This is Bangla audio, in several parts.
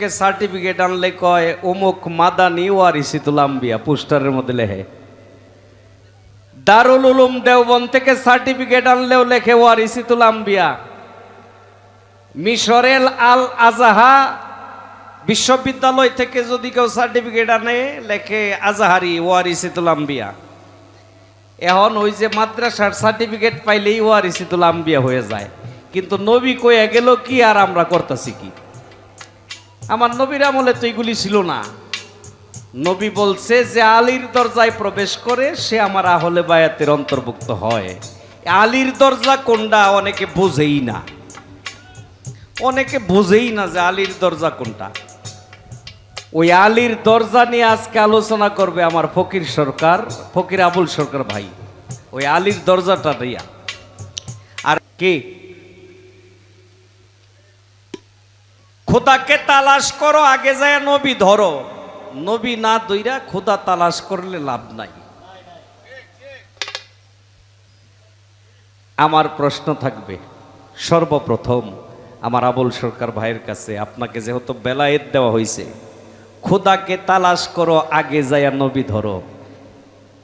থেকে সার্টিফিকেট আনলে কয় অমুক মাদানি ওয়ারিসিতুল আম্বিয়া, পোস্টারের মধ্যে লেখে। দারুল উলুম দেওবন্দ থেকে সার্টিফিকেট আনলেও লেখে ওয়ারিসিতুল আম্বিয়া। মিশরের আল আজাহা বিশ্ববিদ্যালয় থেকে যদি কেউ সার্টিফিকেট আনে লেখে আজাহারি ওয়ারিসিতুল আম্বিয়া। এখন ওই যে মাদ্রাসার সার্টিফিকেট পাইলেই ওয়ারিসিতুল আম্বিয়া হয়ে যায়। কিন্তু নবী কয়ে গেল কি আর আমরা করতেছি কি? আমার নবীর আমলে তো এগুলি ছিল না। নবী বলছে যে আলীর দরজায় প্রবেশ করে সে আমার আহলে বায়াতের অন্তর্ভুক্ত হয়। আলীর দরজা কোনটা অনেকে বোঝেই না, অনেকে বোঝেই না যে আলীর দরজা কোনটা। ওই আলীর দরজা নিয়ে আজকে আলোচনা করবে আমার ফকির সরকার, ফকির আবুল সরকার ভাই। ওই আলীর দরজাটা দিয়া আর কে খোদাকে তালাশ করো, আগে যায় নবী ধরো। নবী না দইরা খোদা তালাশ করলে লাভ নাই। আমার প্রশ্ন থাকবে সর্বপ্রথম আমার আবুল সরকার ভাইয়ের কাছে, আপনাকে যেহেতু বেলায়েত দেওয়া হয়েছে, খোদাকে তালাশ করো আগে যায় নবী ধরো।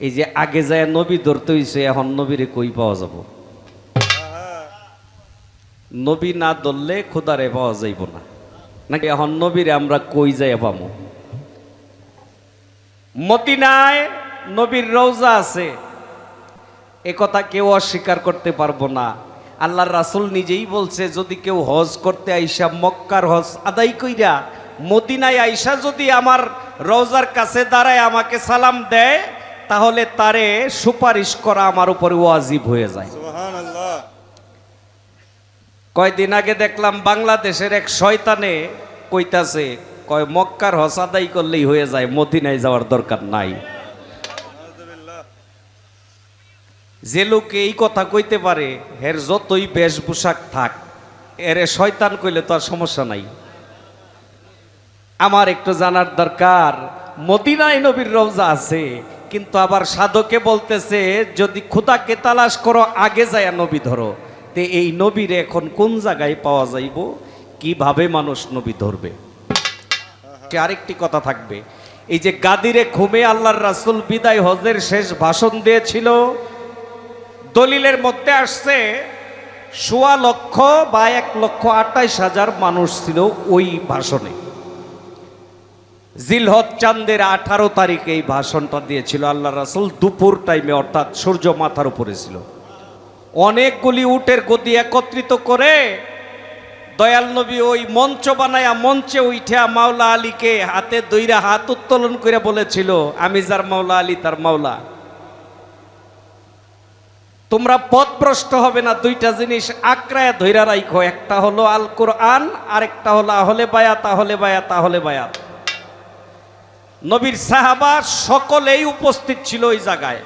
এই যে আগে যায় নবী ধরতে হইছে, এখন নবীরে কই পাওয়া যাব? নবী না ধরলে খোদারে পাওয়া যাইব না, নাকি এখন নবীরে আমরা কই যাই পাবো? মদিনায় নবীর রওজা আছে, এ কথা কেউ অস্বীকার করতে পারবো না। আল্লাহর রাসূল নিজেই বলছে, যদি কেউ হজ করতে আইসা মক্কার হজ আদায় কইরা মদিনায় আইসা যদি আমার রওজার কাছে দাঁড়ায় আমাকে সালাম দেয়, তাহলে তারে সুপারিশ করা আমার উপরে ওয়াজিব হয়ে যায়। সুবহানাল্লাহ। কয়দিন আগে দেখলাম বাংলাদেশের এক শয়তানে কইতাছে, কয় মক্কার হজ আদায় করলেই হয়ে যায়, মদিনায় যাওয়ার দরকার নাই। যে লোকে এই কথা কইতে পারে, এর যতই বেশভূষাক থাক, এরে শয়তান কইলে তো আর সমস্যা নাই। আমার একটু জানার দরকার, মদিনায় নবীর রওজা আছে, কিন্তু আবার সাধকে বলতেছে যদি খোদাকে তালাশ করো আগে যায় নবী ধরো। তে এই নবীর এখন কোন জায়গায় পাওয়া যাইব? কিভাবে মানুষ নবী ধরবে? আরেকটি কথা থাকবে, এই যে গাদিরে খুমে আল্লাহর রাসূল বিদায় হজের শেষ ভাষণ দিয়েছিল, দলিলের মধ্যে আসছে ১৬,০০,০০০ বা ১,২৮,০০০ মানুষ ছিল ওই ভাষণে। জিলহজ চাঁদের 18 তারিখে এই ভাষণটা দিয়েছিল আল্লাহ রাসূল, দুপুর টাইমে, অর্থাৎ সূর্য মাথার উপরে ছিল। অনেকগুলি উটের গদি একত্রিত করে দয়াল নবী ওই মঞ্চ বানায়া মঞ্চে উঠা মাওলা আলীকে হাতে দইরা হাত উত্তোলন করে বলেছিল, আমি যার মাওলা আলী তার মাওলা। তোমরা পথভ্রষ্ট হবে না, দুইটা জিনিস আঁকড়ায় ধইরা রাখো, একটা হলো আল কোরআন, আর একটা হলো আহলে বায়াত, আহলে বায়াত, আহলে বায়াত। নবীর সাহাবা সকলেই উপস্থিত ছিল ওই জায়গায়,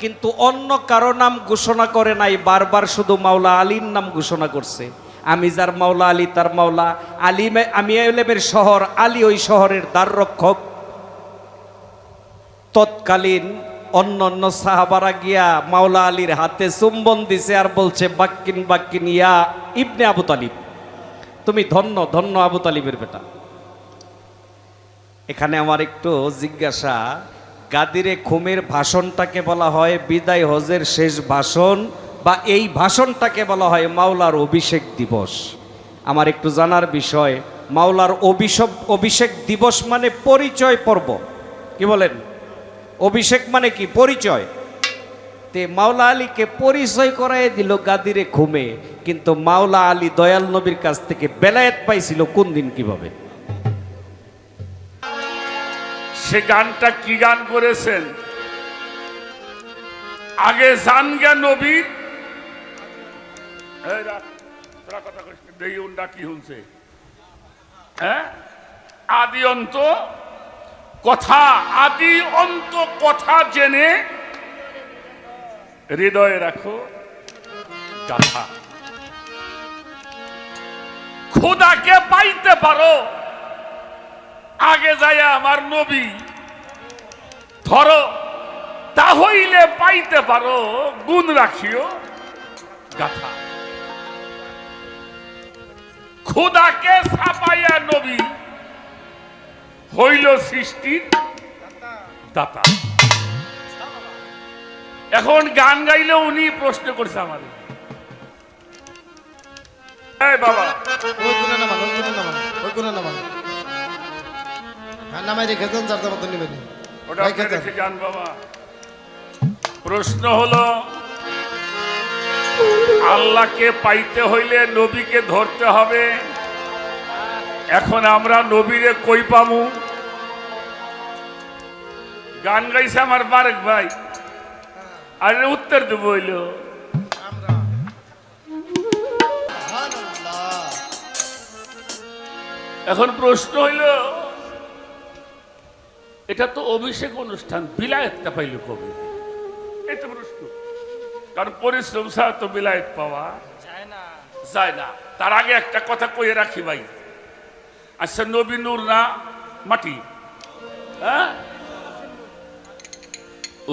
কিন্তু অন্য কারো নাম ঘোষণা করে নাই, বারবার শুধু মাওলা আলীর নাম ঘোষণা করছে। আমি যার মাওলা আলী তার মাওলা। আমি এলেমের শহর, আলী ওই শহরের দ্বাররক্ষক। তৎকালীন অন্য অন্য সাহাবারা গিয়া মাওলা আলীর হাতে চুম্বন দিছে আর বলছে, বাক্কিন বাক্কিন ইয়া ইবনে আবু তালিব, তুমি ধন্য ধন্য আবু তালিবের বেটা। এখানে আমার একটু জিজ্ঞাসা, গাদিরে খুমের ভাষণটাকে বলা হয় বিদায় হজের শেষ ভাষণ, বা এই ভাষণটাকে বলা হয় মাওলার অভিষেক দিবস। আমার একটু জানার বিষয়, মাওলার অভিষেক দিবস মানে পরিচয় পর্ব, কি বলেন? অভিষেক মানে কি? পরিচয়। তে মাওলা আলীকে পরিচয় করাই দিল গাদিরে খুমে, কিন্তু মাওলা আলী দয়াল নবীর কাছ থেকে বেলায়েত পাইছিল কোন দিন, কিভাবে? সে গানটা কি গান করেছেন? আগে জান গে নবী, কথা দেখি উন্ডা কি শুনছে, হ্যাঁ, আদি অন্ত কথা, আদি অন্ত কথা জেনে হৃদয়ে রাখো গাথা। খোদাকে পাইতে পারো আগে যায় আমার নবী ধরো, তা হইলে পাইতে পারো গুণ রাখিও গাথা। খোদাকে ছাপাইয়া নবী হইল সৃষ্টির দাতা। এখন গান গাইলে উনি প্রশ্ন করছে আমাদের, এই বাবা ওই কোণে নামান, ওই কোণে নামান, ওই কোণে নামান। হ্যাঁ, নামাই রেখে দেন, যার যাবার তো নেবেন। ওটা আপনি রেখে যান বাবা। প্রশ্ন হলো, আল্লাহকে পাইতে হইলে নবীকে ধরতে হবে। এখন আমরা নবীরে কই পামু? গান গাইছে আমার বারেক ভাই, আর উত্তর দেব হইল এখন প্রশ্ন হইল, এটা তো অভিষেক অনুষ্ঠান, বিলায়েতটা পাইল কবে? এই তো প্রশ্ন। কারণ পরিশ্রম ছাড়া তো বিলায়েত পাওয়া যায় না। তার আগে একটা কথা কয়ে রাখি ভাই, আচ্ছা নবী নূর না মাটি? হ্যাঁ,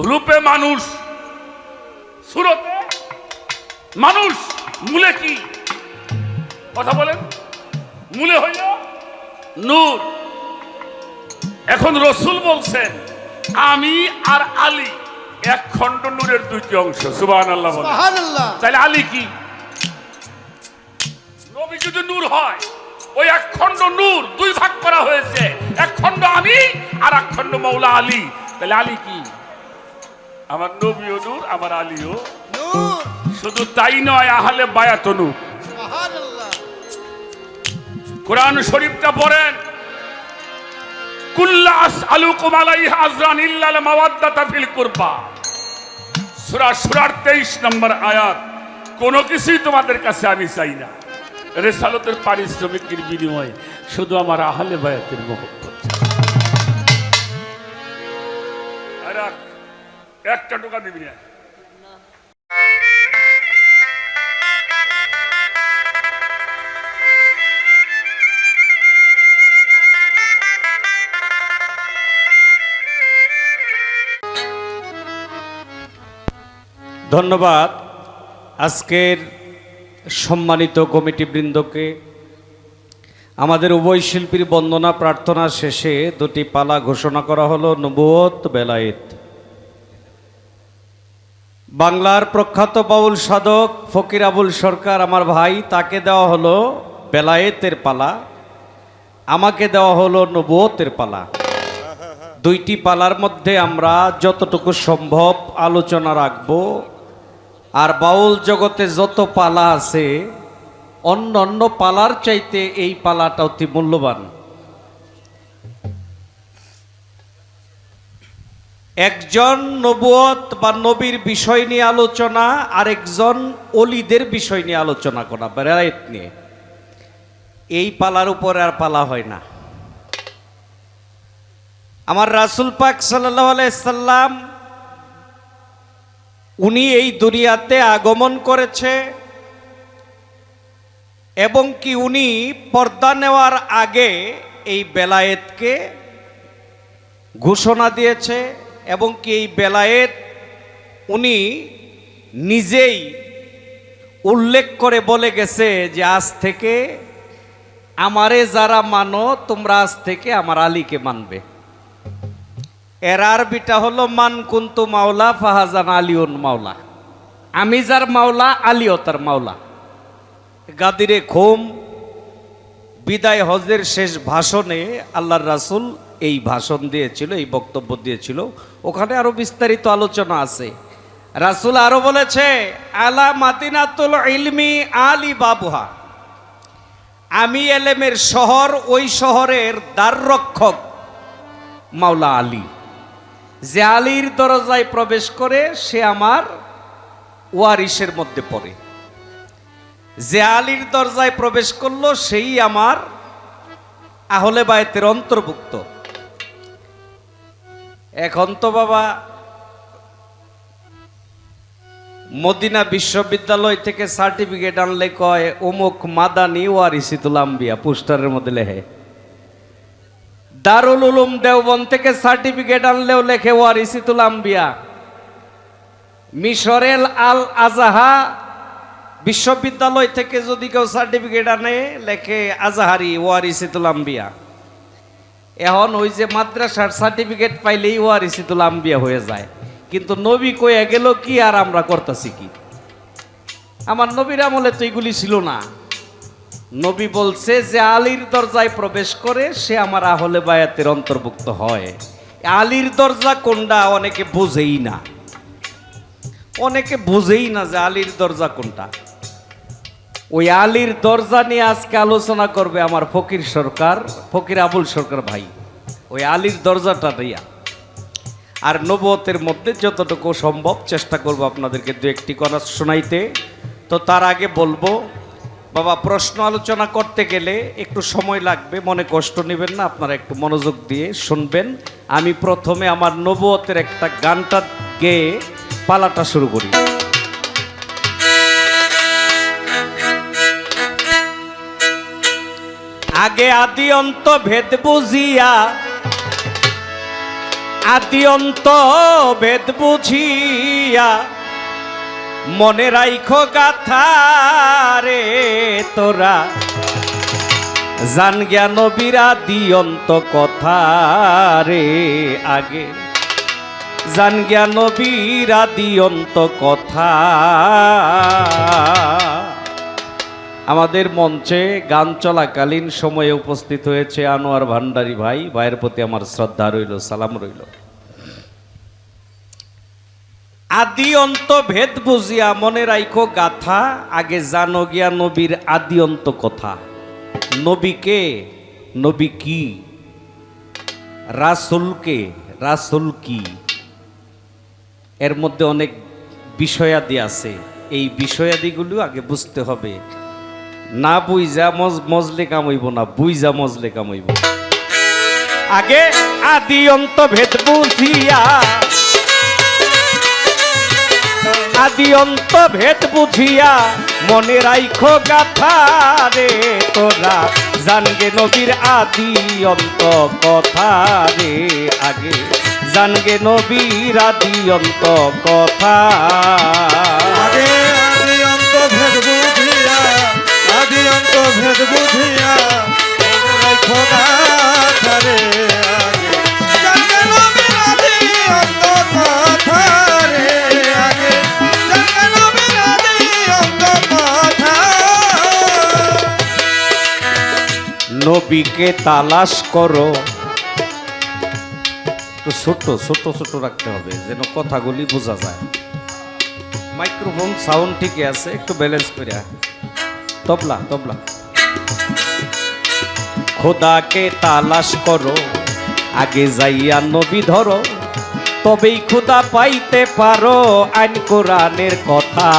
রূপে মানুষ, সুরতে মানুষ, মূলে কি কথা বলেন? মূলে হইল নূর। এখন রসুল বলছেন আমি আর আলী এক খণ্ড নূরের দুইটি অংশ। সুবহানাল্লাহ বলেন। সুবহানাল্লাহ। তাহলে আলী কি? নবী যদি নূর হয়, ওই এক খণ্ড নূর দুই ভাগ করা হয়েছে, এক খণ্ড আমি আর এক খণ্ড মৌলা আলী। তাহলে আলী কি? আমার নবীও নূর, আমার আলীও নূর। শুধু তাই নয়, আহলে বায়াত নূর। সুবহানাল্লাহ। কোরআন শরীফটা পড়েন, কুল্লা আসআলুকুম আলাইহি আজরান ইল্লাল মাওয়াদ্দাতা ফিল কুরবা। সূরা সূরার 23 নম্বর আয়াত। কোনো কিছুই তোমাদের কাছে আমি চাই না রিসালাতের পারিশ্রমিকের বিনিময়ে, শুধু আমার আহলে বায়াতের মহব্বত। আর একটা টাকা দিবি না। ধন্যবাদ আজকের সম্মানিত কমিটিবৃন্দকে। আমাদের উভয় শিল্পীর বন্দনা প্রার্থনা শেষে দুটি পালা ঘোষণা করা হলো, নবুয়ত, বেলায়েত। বাংলার প্রখ্যাত বাউল সাধক ফকির আবুল সরকার আমার ভাই, তাকে দেওয়া হলো বেলায়েতের পালা, আমাকে দেওয়া হলো নবুয়তের পালা। দুইটি পালার মধ্যে আমরা যতটুকু সম্ভব আলোচনা রাখব। আর বাউল জগতে যত পালা আছে, অন্য অন্য পালার চাইতে এই পালাটা অতি মূল্যবান। একজন নবুয়ত বা নবীর বিষয় নিয়ে আলোচনা, আর একজন অলিদের বিষয় নিয়ে আলোচনা করা, বেলায়েত নিয়ে। এই পালার উপরে আর পালা হয় না। আমার রাসূল পাক সাল্লাল্লাহু আলাইহি সাল্লাম, উনি এই দুনিয়াতে আগমন করেছে এবং কি উনি পর্দা নেওয়ার আগে এই বেলায়েতকে ঘোষণা দিয়েছে এবং কি এই বেলায়েত উনি নিজেই উল্লেখ করে বলে গেছে যে আজ থেকে আমারে যারা মানো, তোমরা আজ থেকে আমার আলীকে মানবে। এর আরবিটা হলো মান কুন্তু মাওলা ফাহাজান আলিউন মাওলা। আমি যার মাওলা, আলীও তার মাওলা। গাদিরে খুম বিদায় হজের শেষ ভাষণে আল্লাহর রাসূল এই ভাষণ দিয়েছিল, এই বক্তব্য দিয়েছিল। ওখানে আরো বিস্তারিত আলোচনা আছে। রাসূল আরো বলেছে, আলা মাদিনাতুল ইলমি আলী বাবুহা। আমি এলেমের শহর, ওই শহরের দ্বাররক্ষক মাওলা আলী। যে আলীর দরজায় প্রবেশ করে সে আমার ওয়ারিসের মধ্যে পড়ে। যে আলীর দরজায় প্রবেশ করলো সেই আমার আহলে বায়তের অন্তর্ভুক্ত। এখন তো বাবা মদিনা বিশ্ববিদ্যালয় থেকে সার্টিফিকেট আনলে কয় অমুক মাদানি ওয়ারিসিতুল আম্বিয়া, পোস্টারের মধ্যে লেখে। দারুল উলুম দেওবন্দ থেকে সার্টিফিকেট আনলেও লেখে ওয়ারিসিতুল আম্বিয়া। মিশরের আল আজাহা বিশ্ববিদ্যালয় থেকে যদি কেউ সার্টিফিকেট আনে, লেখে আজাহারি ওয়ারিসিতুল আম্বিয়া। এখন ওই যে মাদ্রাসার সার্টিফিকেট পাইলেই ওয়ারিসিতুল আম্বিয়া হয়ে যায়, কিন্তু নবী কয়ে গেল কি আর আমরা করতেছি কি? আমার নবীর আমলে তো এগুলি ছিল না। নবী বলছে যে আলীর দরজায় প্রবেশ করে সে আমার আহলে বায়াতের অন্তর্ভুক্ত হয়। আলীর দরজা কোনটা অনেকে বোঝেই না, অনেকে বোঝেই না যে আলীর দরজা কোনটা। ওই আলীর দরজা নিয়ে আজকে আলোচনা করবে আমার ফকির আবুল সরকার ভাই, ওই আলীর দরজাটা দিয়া। আর নবুয়তের মধ্যে যতটুকু সম্ভব চেষ্টা করব আপনাদেরকে দু একটি কথা শোনাইতে। তো তার আগে বলবো, বাবা প্রশ্ন আলোচনা করতে গেলে একটু সময় লাগবে, মনে কষ্ট নেবেন না, আপনারা একটু মনোযোগ দিয়ে শুনবেন। আমি প্রথমে আমার নবুয়তের একটা গানটা গেয়ে পালাটা শুরু করি। আগে আদি অন্ত ভেদ বুঝিয়া, আদি অন্ত ভেদ বুঝিয়া মনে রাইখো গাথা রে তোরা, জান জ্ঞান বিরাদি অন্ত কথা রে। আগে জান জ্ঞান বিরাদি অন্ত কথা। আমাদের মঞ্চে গান চলাকালীন সময়ে উপস্থিত হয়েছে আনোয়ার ভান্ডারী ভাই, ভাইয়ের প্রতি আমার শ্রদ্ধা রইল, সালাম রইল। আদি অন্ত ভেদ বুঝিয়া মনে রাইখো গাথা, আগে জানো গিয়া নবীর আদি অন্ত কথা। নবীকে, নবী কি, রাসূলকে, রাসূল কি, এর মধ্যে অনেক বিষয়াদি আছে। এই বিষয়াদিগুলো আগে বুঝতে হবে, না বুঝা মজলে কামইব না, বুঝা মজলে কামইব। আগে আদি অন্ত ভেদ বুঝিয়া, আদি অন্ত ভেদ বুঝিয়া মনে রাইখো গাথা রে তোরা, জানগে নবীর আদি অন্ত কথা রে। আগে জানগে নবীর আদি অন্ত কথা। আগে আদি অন্ত ভেদ বুঝিয়া, আদি অন্ত ভেদ বুঝিয়া রাখো গাথা রে। আগে জানগে নবীর আদি অন্ত কথা রে। আগে জানগে নবীর আদি অন্ত কথা। নবীকে তালাশ করো, একটু ছোট ছোট ছোট রাখতে হবে যেন কথাগুলি বোঝা যায়। মাইক্রোফোন সাউন্ড ঠিকই আছে, একটু ব্যালেন্স করে। তবলা তবলা। খোদাকে তালাশ করো, আগে যাইয়া নবী ধরো, তবেই খোদা পাইতে পারো আইন কোরআনের কথা।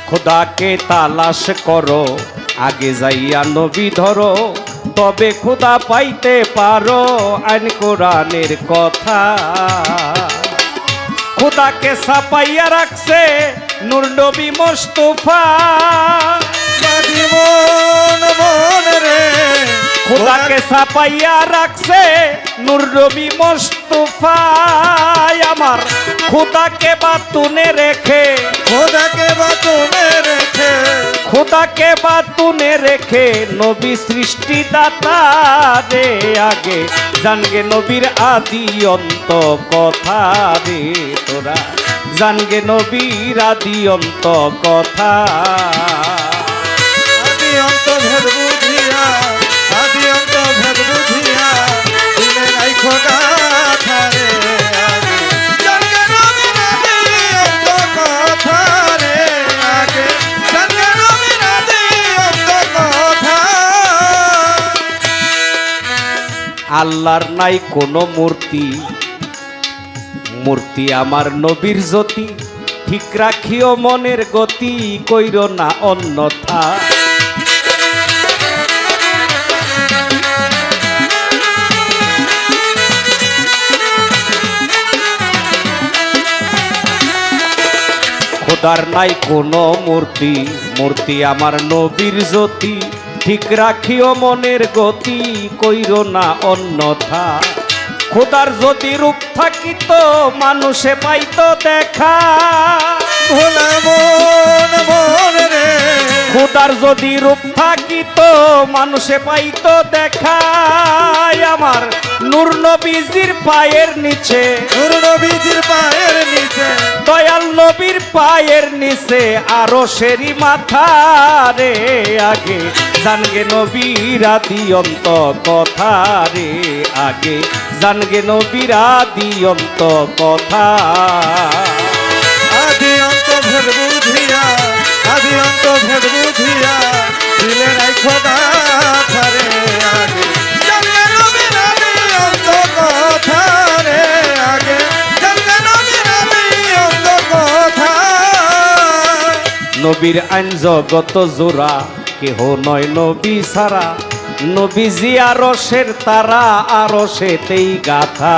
খোদাকে তালাশ করো, আগে যাইয়া নবী ধরো, তবে খোদা পাইতে পারো আইন কোরআনের কথা। খোদাকে ছাপাইয়া রাখছে নূর নবী মুস্তাফা, জীবন মন রে। খোদাকে ছাপাইয়া রাখছে নূর নবী মুস্তাফা। আমার খোদাকে বাতুনে রেখে, খোদাকে বাতুনে রেখে, খোদাকে বাতুনে রেখে নবী সৃষ্টি দাতা রে। আগে জানগে নবীর আদি অন্ত কথা রে তোরা, জানগে নবীর আদি অন্ত কথা। আদি অন্ত ভেদ বুঝিয়া, আদি অন্ত ভেদ বুঝিয়া দিলে রাইখো গাথা রে। আগে জানগে নবীর আদি অন্ত কথা রে। আগে জানগে নবীর আদি অন্ত কথা। আল্লাহর নাই কোনো মূর্তি, মূর্তি আমার নবীর জ্যোতি, ঠিক রাখিও মনের গতি, কইর না অন্যথা। খোদার নাই কোনো মূর্তি, মূর্তি আমার নবীর জ্যোতি, ঠিক রাখিও মনের গতি, কইর না অন্যথা। খোদার যদি রূপ থাকিত মানুষে পাইতো দেখা, ভোলা মন মন রে, খোদার যদি রূপ থাকিত মানুষে পাইতো দেখা, আমার নূর নবীজির পায়ের নিচে, নূর নবীজির পায়ের নিচে, দয়াল নবীর পায়ের নিচে আরো সেরি মাথা রে, আগে জানগে নবীর আদি অন্ত কথা রে, আগে জানগে নবীর আদি অন্ত কথা। আদি অন্ত ভেদ বুঝিয়া, আদি অন্ত ভেদ বুঝিয়া, দিলে রাইখো গাথা রে, আগে জানগে নবীর আদি অন্ত কথা রে, আগে জানগে নবীর আদি অন্ত কথা। নবীর আইন জগত জোড়া, কেহ নয় নবী সারা, নবীজি আরশের তারা, আরশেতেই গাথা।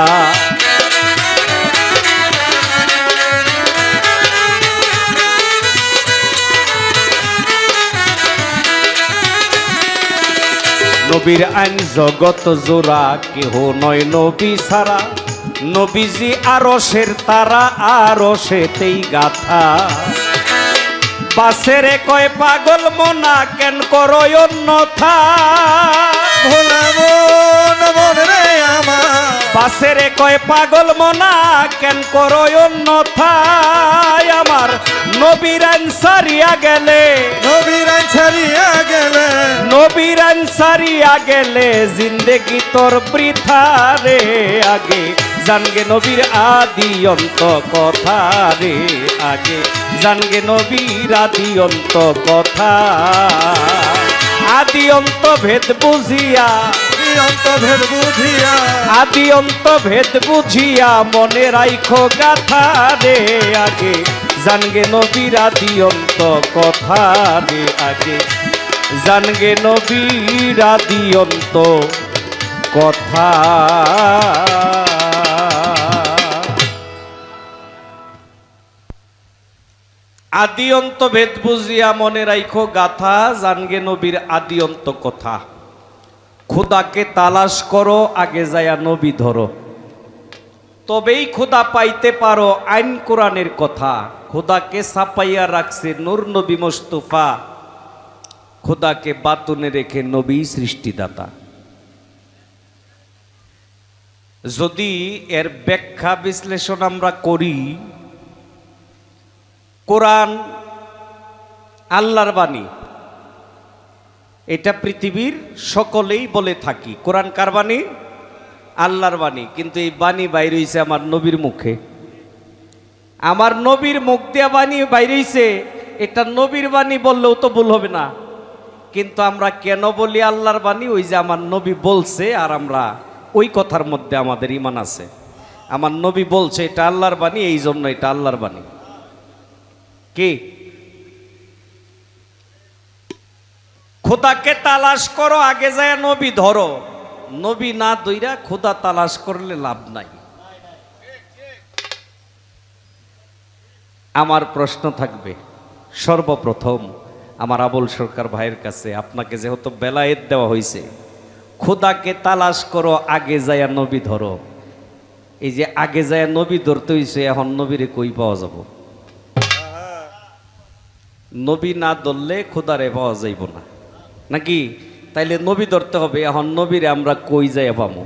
নবীর আইন জগত জোড়া, কেহ নয় নবী সারা, নবীজি আরশের তারা, আরশেতেই গাথা। পাশেরে কয় পাগল মনা, কেন করো অন্যথা, ভোলা মন মন রে আমার, পাশেরে কয় পাগল মনা, কেন করো অন্যথা, আমার নবীর আইন সারিয়া গেলে, নবীর আইন ছাড়িয়া গেলে, নবীর আইন সারিয়া গেলে, জিন্দেগি তোর বৃথা রে, আগে জানগে নবীর আদি অন্ত কথা রে, আগে জানগে নবীর আদি অন্ত কথা। আদি অন্ত ভেদ বুঝিয়া, আদি অন্ত ভেদ বুঝিয়া, আদি অন্ত ভেদ বুঝিয়া, মনে রাইখো গাথা রে, আগে জানগে নবীর আদি অন্ত কথা রে, আগে জানগে নবীর আদি অন্ত কথা। আদি অন্ত ভেদ বুঝিয়া, মনে রাইখো গাথা, জানগে নবীর আদি অন্ত কথা। খোদাকে তালাশ করো, আগে যায়া নবী ধরো, তবেই খোদা পাইতে পারো, আইন কোরআনের কথা। খোদাকে ছাপাইয়া রাখছে নূর নবী মুস্তাফা, খোদাকে বাতুনে রেখে নবী সৃষ্টিদাতা। যদি এর ব্যাখ্যা বিশ্লেষণ আমরা করি, কোরআন আল্লাহর বাণী, এটা পৃথিবীর সকলেই বলে থাকি। কোরআন কার বাণী? আল্লাহর বাণী। কিন্তু এই বাণী বাইর হইছে আমার নবীর মুখে, আমার নবীর মুখ দিয়া বাণী বাইর হইছে। এটা নবীর বাণী বললেও তো ভুল হবে না, কিন্তু আমরা কেন বলি আল্লাহর বাণী? ওই যে আমার নবী বলছে, আর আমরা ওই কথার মধ্যে আমাদের ঈমান আছে। আমার নবী বলছে এটা আল্লাহর বাণী, এই জন্য এটা আল্লাহর বাণী। কি? খোদাকে তালাশ করো, আগে যায় নবী ধরো। নবী না দইরা খোদা তালাশ করলে লাভ নাই। আমার প্রশ্ন থাকবে সর্বপ্রথম আমার আবুল সরকার ভাইয়ের কাছে, আপনাকে যেহেতু বেলায়েত দেওয়া হয়েছে, খোদাকে তালাশ করো, আগে যায় নবী ধরো। এই যে আগে যায় নবী ধরতে হয়েছে, এখন নবীরে কই পাওয়া যাব? নবী না ধরলে খোদারে পাওয়া যাইব না, নাকি? তাইলে নবী ধরতে হবে। এখন নবীরে আমরা কই যাই পাবো?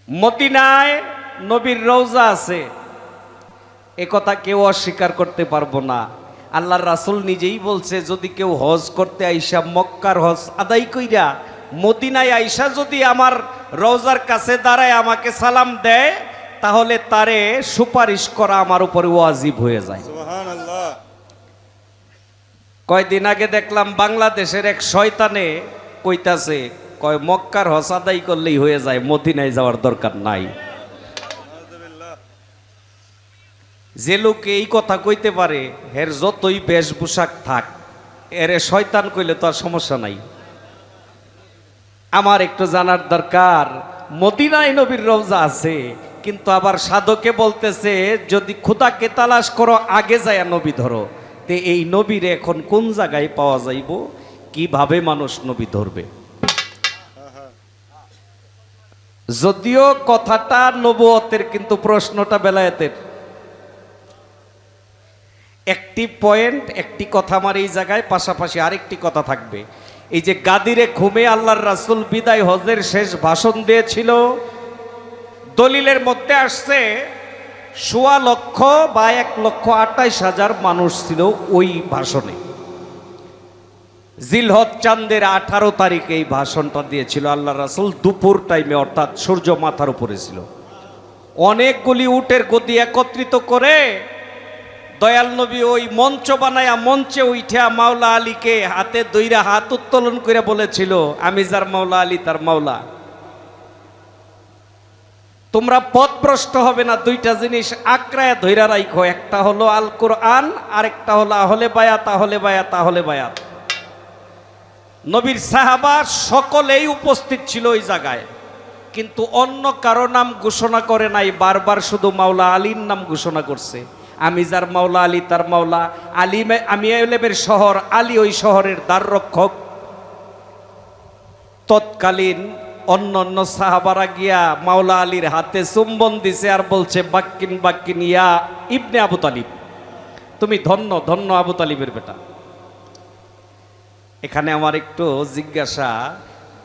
মদিনায় নবীর রওজা আছে, এ কথা কেউ অস্বীকার করতে পারবো না। আল্লাহর রাসূল নিজেই বলছে, যদি কেউ হজ করতে আইসা মক্কার হজ আদায় কইরা মদিনায় আইসা যদি আমার রওজার কাছে দাঁড়ায় আমাকে সালাম দেয়, তাহলে তারে সুপারিশ করা আমার উপরে ওয়াজিব হয়ে যায়। সুবহানাল্লাহ। কয়দিন আগে দেখলাম বাংলাদেশের এক শয়তানে কইতাছে, কয় মক্কার হজ আদায় করলেই হয়ে যায়, মদিনায় যাওয়ার দরকার নাই। যে লোক এই কথা কইতে পারে, হের যতই বেশভূষাক থাক, এরে শয়তান কইলে তো আর সমস্যা নাই। আমার একটু জানার দরকার, মদিনায় নবীর রওজা আছে, কিন্তু আবার সাধকে বলতেছে যদি খোদাকে তালাশ করো, আগে যায় নবী ধরো। তে এই নবীরে এখন কোন জায়গায় পাওয়া যাইব? কিভাবে মানুষ নবী ধরবে? যদিও কথাটা নবুয়তের, কিন্তু প্রশ্নটা বেলায়েতের। একটি পয়েন্ট, একটি কথা আমার এই জায়গায়, পাশাপাশি আরেকটি কথা থাকবে। এই যে গাদিরে ঘুমে আল্লাহর রাসূল বিদায় হজের শেষ ভাষণ দিয়েছিল, দলিলের মধ্যে আসছে ১.৫ বা ১,২৮,০০০ মানুষ ছিল ওই ভাষণে। জিলহজ চাঁদের ১৮ তারিখে এই ভাষণটা দিয়েছিল আল্লাহ রাসূল, দুপুর টাইমে, অর্থাৎ সূর্য মাথার উপরে ছিল। অনেকগুলি উটের গদি একত্রিত করে দয়াল নবী ওই মঞ্চ বানায়া মঞ্চে উঠা মাওলা আলীকে হাতে দইরা হাত উত্তোলন করে বলেছিল, আমি যার মাওলা, আলী তার মাওলা। তোমরা পথভ্রষ্ট হবে না, দুইটা জিনিস আঁকড়ায় ধইরা রাখো, একটা হলো আল কোরআন, আর একটা হলো আহলে বায়াত, আহলে বায়াত, আহলে বায়াত। নবীর সাহাবা সকলেই উপস্থিত ছিল ওই জায়গায়, কিন্তু অন্য কারো নাম ঘোষণা করে নাই, বারবার শুধু মাওলা আলীর নাম ঘোষণা করছে। আমি যার মাওলা, আলী তার মাওলা। আলী আমি এলেমের শহর, আলী ওই শহরের দ্বাররক্ষক। তৎকালীন অন্য অন্য সাহাবারা গিয়া মাওলা আলীর হাতে চুম্বন দিছে আর বলছে, বাক্কিন বাক্কিন ইয়া ইবনে আবু তালিব, তুমি ধন্য ধন্য আবু তালিবের বেটা। এখানে আমার একটু জিজ্ঞাসা,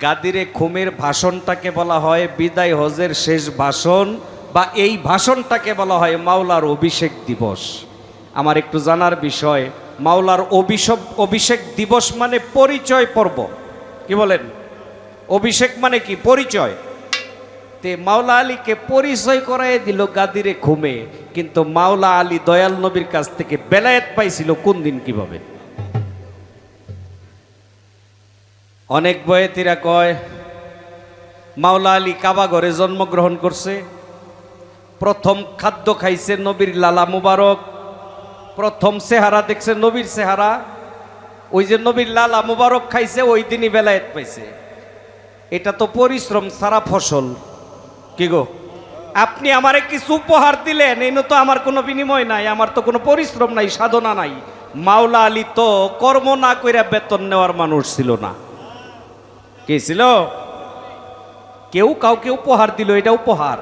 গাদিরে খুমের ভাষণটাকে বলা হয় বিদায় হজের শেষ ভাষণ, বা এই ভাষণটাকে বলা হয় মাওলার অভিষেক দিবস? আমার একটু জানার বিষয়, মাওলার অভিষেক দিবস মানে পরিচয় পর্ব, কি বলেন? অভিষেক মানে কি? পরিচয়। তে মাওলা আলীকে পরিচয় করাই দিল গাদিরে খুমে, কিন্তু মাওলা আলী দয়াল নবীর কাছ থেকে বেলায়েত পাইছিল কোন দিন, কিভাবে? অনেক বয়েতিরা কয় মাওলা আলী কাবা ঘরে জন্মগ্রহণ করছে, প্রথম খাদ্য খাইছে নবীর লালা মুবারক, প্রথম চেহারা দেখছে নবীর চেহারা, ওই যে নবীর লালা মুবারক খাইছে ওই দিনই বেলায়েত পাইছে। এটা তো পরিশ্রম ছাড়া ফসল। কি গো, আপনি আমারে কিছু উপহার দিলেন, এই তো আমার কোনো বিনিময় নাই, আমার তো কোনো পরিশ্রম নাই, সাধনা নাই। মাওলা আলী তো কর্ম না কইরা বেতন নেওয়ার মানুষ ছিল না। কে ছিল? কেউ কাউকে উপহার দিল, এটা উপহার।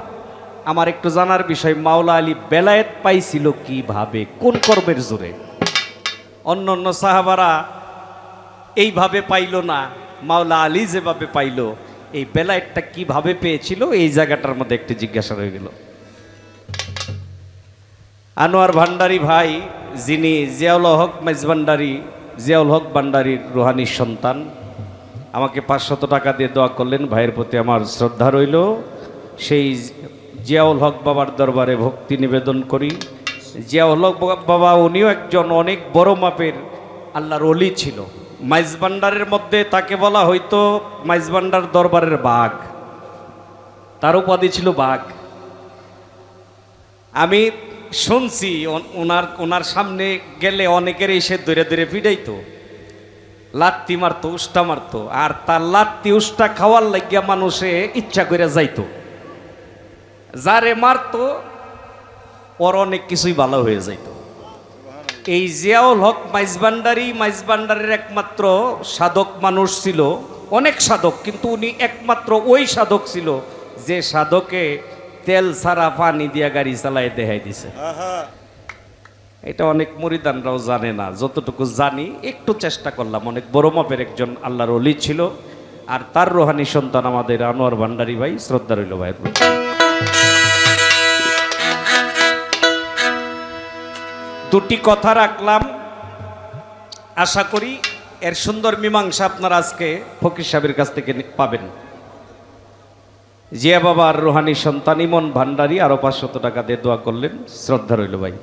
আমার একটু জানার বিষয়, মাওলা আলী বেলায়েত পাইছিল কিভাবে, কোন কর্মের জোরে? অন্য অন্য সাহাবারা এইভাবে পাইল না, মাওলা আলী যেভাবে পাইল, এই বেলায়েতটা কিভাবে পেয়েছিল, এই জায়গাটার মধ্যে একটি জিজ্ঞাসা রয়ে গেল। আনোয়ার ভান্ডারী ভাই, যিনি জিয়াউল হক মেজভান্ডারী, জিয়াউল হক ভান্ডারীর রুহানির সন্তান, আমাকে 500 টাকা দিয়ে দোয়া করলেন। ভাইয়ের প্রতি আমার শ্রদ্ধা রইল। সেই জিয়াউল হক বাবার দরবারে ভক্তি নিবেদন করি। জিয়াউল হক বাবা উনিও একজন অনেক বড় মাপের আল্লাহর ওলি ছিল। মাইজভান্ডারের মধ্যে তাকে বলা হয়তো মাইজভান্ডার দরবারের বাঘ, তার উপাধি ছিল বাঘ। আমি শুনছি ওনার সামনে গেলে অনেকের এসে ধরে ধরে পিটাইতো, লাত্তি মারতো, উষ্টা মারতো, আর তার লাত্তি উষ্টা খাওয়ার লাগিয়া মানুষে ইচ্ছা করে যাইতো। যারে মারতো ওর অনেক কিছুই ভালো হয়ে যাইত। এই জিয়াউল হক মাইজভান্ডারের একমাত্র সাধক মানুষ ছিল, অনেক সাধক, কিন্তু উনি একমাত্র ওই সাধক ছিল যে সাধকে তেল ছাড়া পানি দিয়া গাড়ি চালায় দেখাই দিছে। এটা অনেক মুরিদানরাও জানে না, যতটুকু জানি একটু চেষ্টা করলাম। অনেক বড় মাপের একজন আল্লাহর ওলি ছিল, আর তার রোহানি সন্তান আমাদের আনোয়ার ভান্ডারী ভাই। শ্রদ্ধা রইল ভাইয়ের প্রতি। দুটি কথা রাখলাম, আশা করি এর সুন্দর মীমাংসা আপনারা আজকে ফকির সাহেবের কাছ থেকে পাবেন। জিয়া বাবার রোহানি সন্তান ইমন ভান্ডারী আরো 500 টাকা দিয়ে দোয়া করলেন। শ্রদ্ধা রইল ভাই।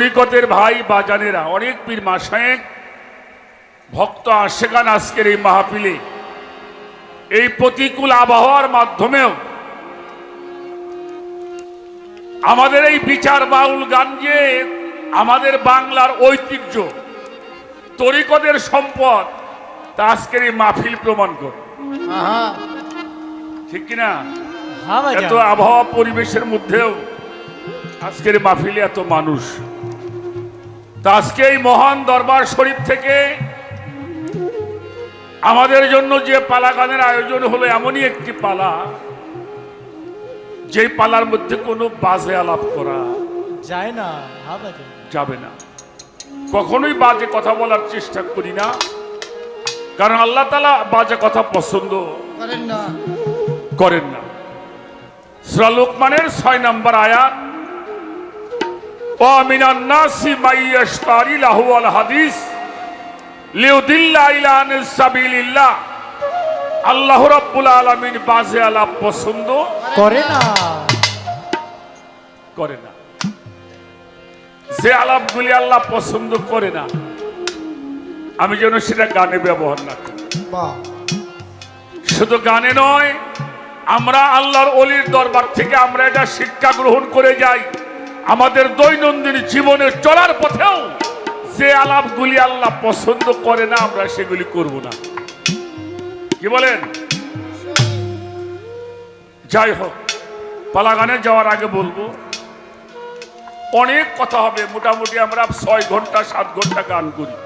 তরিকতের ভাই বাজানেরা, অনেক পীর মাশায়েখ, ভক্ত আশেকান আজকের এই মাহফিলে এই প্রতিকূল আবহাওয়ার মাধ্যমেও আমাদের এই বিচার বাউল গান যে আমাদের বাংলার ঐতিহ্য, তরিকতের সম্পদ, তা আজকের এই মাহফিল প্রমাণ করে। ঠিক কিনা? এত আবহাওয়া পরিবেশের মধ্যেও আজকের মাহফিলে এত মানুষ। তা আজকে এই মহান দরবার শরীফ থেকে আমাদের জন্য যে পালা গানের আয়োজন হলো, এমনই একটি পালা যেই পালার মধ্যে কোনো বাজে আলাপ করা যায় না, যাবে না। কখনোই বাজে কথা বলার চেষ্টা করি না, কারণ আল্লাহ তাআলা বাজে কথা পছন্দ করেন না। সূরা লোকমানের 6 নম্বর আয়াত, ওয়া মিনান নাসি মাইয়াশতারি লাহুল হাদিস লিউদিল্লা ইলা আনিস সাবিলিল্লাহ। আল্লাহ রাব্বুল আলামিন বাজে আলাপ পছন্দ করে না। যে আলাপগুলি আল্লাহ পছন্দ করে না, আমি যেন সেটা গানে ব্যবহার না করি। শুধু গানে নয়, আমরা আল্লাহর ওলির দরবার থেকে আমরা এটা শিক্ষা গ্রহণ করে যাই। আমাদের দৈনন্দিন জীবনে চলার পথেও যে আলাপগুলি আল্লাহ পছন্দ করে না, আমরা সেগুলি করব না। কি বলেন? যাই হোক, পালা গানে যাওয়ার আগে বলবো, অনেক কথা হবে। মোটামুটি আমরা 6 ঘন্টা 7 ঘন্টা গান করি,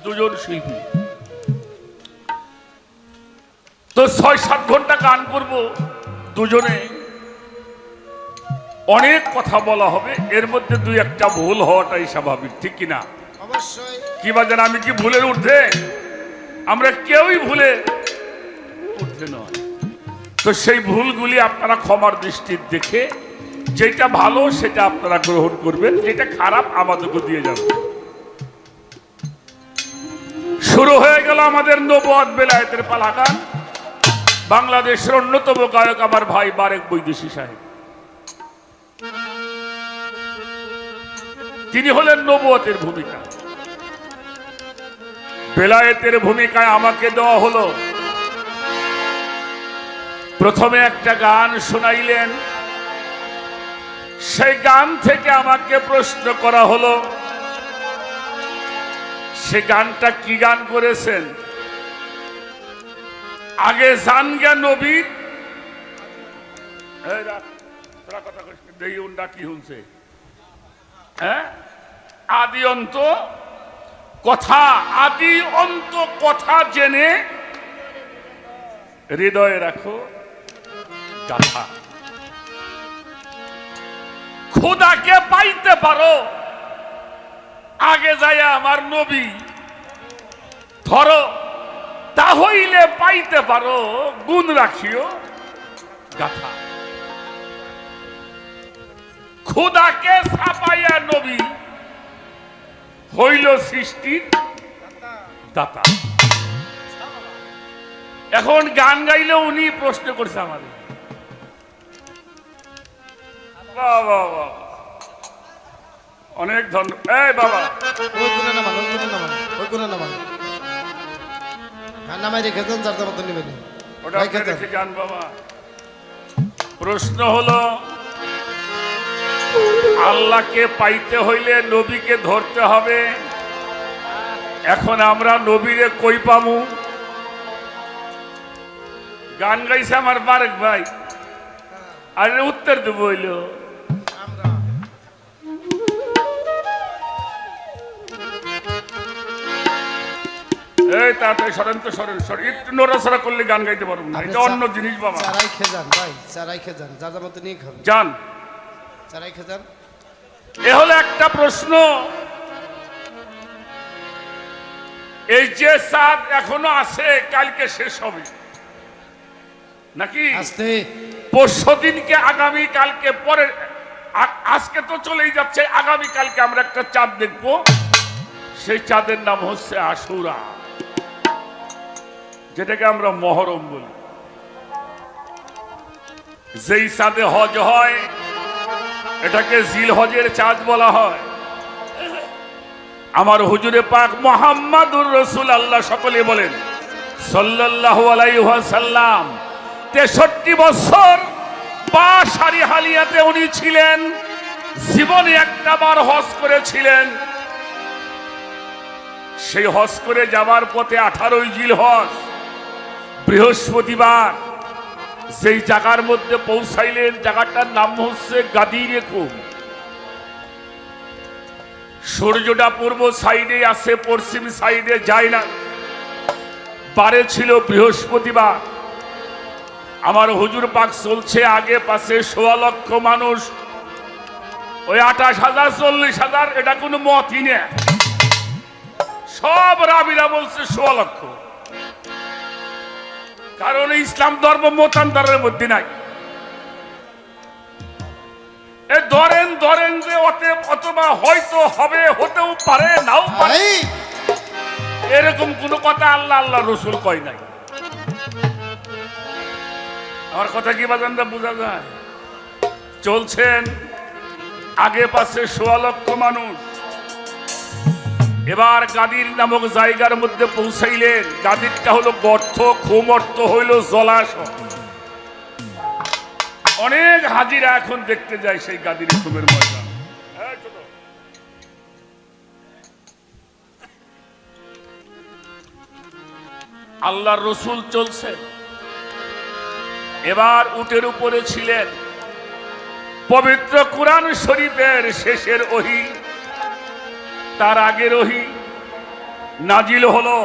দুজন শিল্পী। তো 6-7 ঘন্টা গান করব দুজনে, অনেক কথা বলা হবে। এর মধ্যে 2-1টা ভুল হওয়াটাই স্বাভাবিক, ঠিক কিনা? অবশ্যই। কি বাজান, আমি কি ভুলের ঊর্ধ্বে? আমরা কেউই ভুলে ঊর্ধ্বে নয়। তো সেই ভুলগুলি আপনারা ক্ষমার দৃষ্টিতে দেখে যেটা ভালো সেটা আপনারা গ্রহণ করবেন, যেটা খারাপ আমাদেরকে দিয়ে যাবে। শুরু হয়ে গেল আমাদের নবুয়ত বেলায়েতের পালা গান। বাংলাদেশের অন্যতম গায়ক আমার ভাই বারেক বৈদেশী সাহেব, তিনি হলেন নবুয়তের ভূমিকা। বেলায়েতের ভূমিকায় আমাকে দেওয়া হলো। প্রথমে একটা গান শোনাইলেন, সেই গান থেকে আমাকে প্রশ্ন করা হলো, সে গানটা কি গান করেছেন? আগে জান গে নবী, কথা দেখি উন্ডা কি শুনছে, হ্যাঁ? আদি অন্ত কথা, আদি অন্ত কথা জেনে হৃদয়ে রাখো গাথা। খোদাকে পাইতে পারো, আগে যায় আমার নবী ধরো, তাহলে পাইতে পারো গুণ রাখিও গাথা। খোদাকে ছাপাইয়া নবী হইল সৃষ্টির দাতা। এখন গান গাইলে উনি প্রশ্ন করছে আমাদের, অনেক ধন্যবাদ। এই বাবা, ওই কোণে নামান, ওই কোণে নামান, ওই কোণে নামান। হ্যাঁ, নামাই রেখে যান, যার যার মতো নেবেন। ওটা আপনি রেখে যান বাবা। প্রশ্ন হলো, আল্লাহকে পাইতে হইলে নবীকে ধরতে হবে। এখন আমরা নবীরে কই পামু? গান গাইছে আমার বারেক ভাই, আর উত্তর দেবো হইল এই তাড়াতাড়ি সরেন তো, সরেন সরেন, একটু নড়াচড়া করলে গান গাইতে পারবো না, এটা অন্য জিনিস বাবা। চারাই খেয়ে যান ভাই, চারাই খেয়ে যান, যার যার মতো নিয়ে খাবেন। যান, চারাই খেয়ে যান। এ হলো একটা প্রশ্ন। এই যে চাঁদ এখনো আছে, কালকে শেষ হবে নাকি? আস্তে। পরশু দিনকে, আগামী কালকে, পরে আজকে তো চলেই যাচ্ছে, আগামী কালকে আমরা একটা চাঁদ দেখবো। সেই চাঁদের নাম হচ্ছে আশুরা, যেটাকে আমরা মহরম বলি। যেই চাঁদে হজ হয়, এটাকে জিলহজের চাঁদ বলা হয়। আমার হুজুরে পাক মুহাম্মাদুর রাসূল, আল্লাহ সকলে বলেন সাল্লাল্লাহু আলাইহি ওয়াসাল্লাম, 63 বছর বাশারি হালিয়াতে উনি ছিলেন। জীবনে একটা বার হজ করেছিলেন। সেই হজ করে যাওয়ার পথে 18 জিলহজ বৃহস্পতিবার সেই জায়গার মধ্যে পৌঁছাইলেন। জায়গাটার নাম হচ্ছে গাদিরে খুম। সূর্যটা পূর্ব সাইডে আছে, পশ্চিম সাইডে যায় না। বারে ছিল বৃহস্পতিবার। আমার হুজুর পাক চলছে, আগে পাশে 1.25 লক্ষ মানুষ। ওই 28,000 40,000 এটা কোনো মতই না। সব রাবিরা বলছে 1.25 লক্ষ, কারণ ইসলাম ধর্ম মতান্তরের মধ্যে নাই। ধরেন যে অথবা হয়তো হবে, হতেও পারে, নাও পারে, এরকম কোন কথা আল্লাহ আল্লাহ রসুল কয় নাই। আমার কথা কি বাজানটা বোঝা যায়? চলছেন, আগে পাশে 1.25 লক্ষ মানুষ। এবার গাদির নামক জায়গার মধ্যে পৌঁছাইলেন। গাদিরটা হলো গর্ত, খুম অর্থ হইল জলাশয়। অনেক হাজিরা এখন দেখতে যায় সেই গাদির খুমের ময়দান। আল্লাহর রসুল চলছে। এবার উটের উপরে ছিলেন। পবিত্র কুরআন শরীফের শেষের ওহী, তার আগের ওহী নাজিল হলো।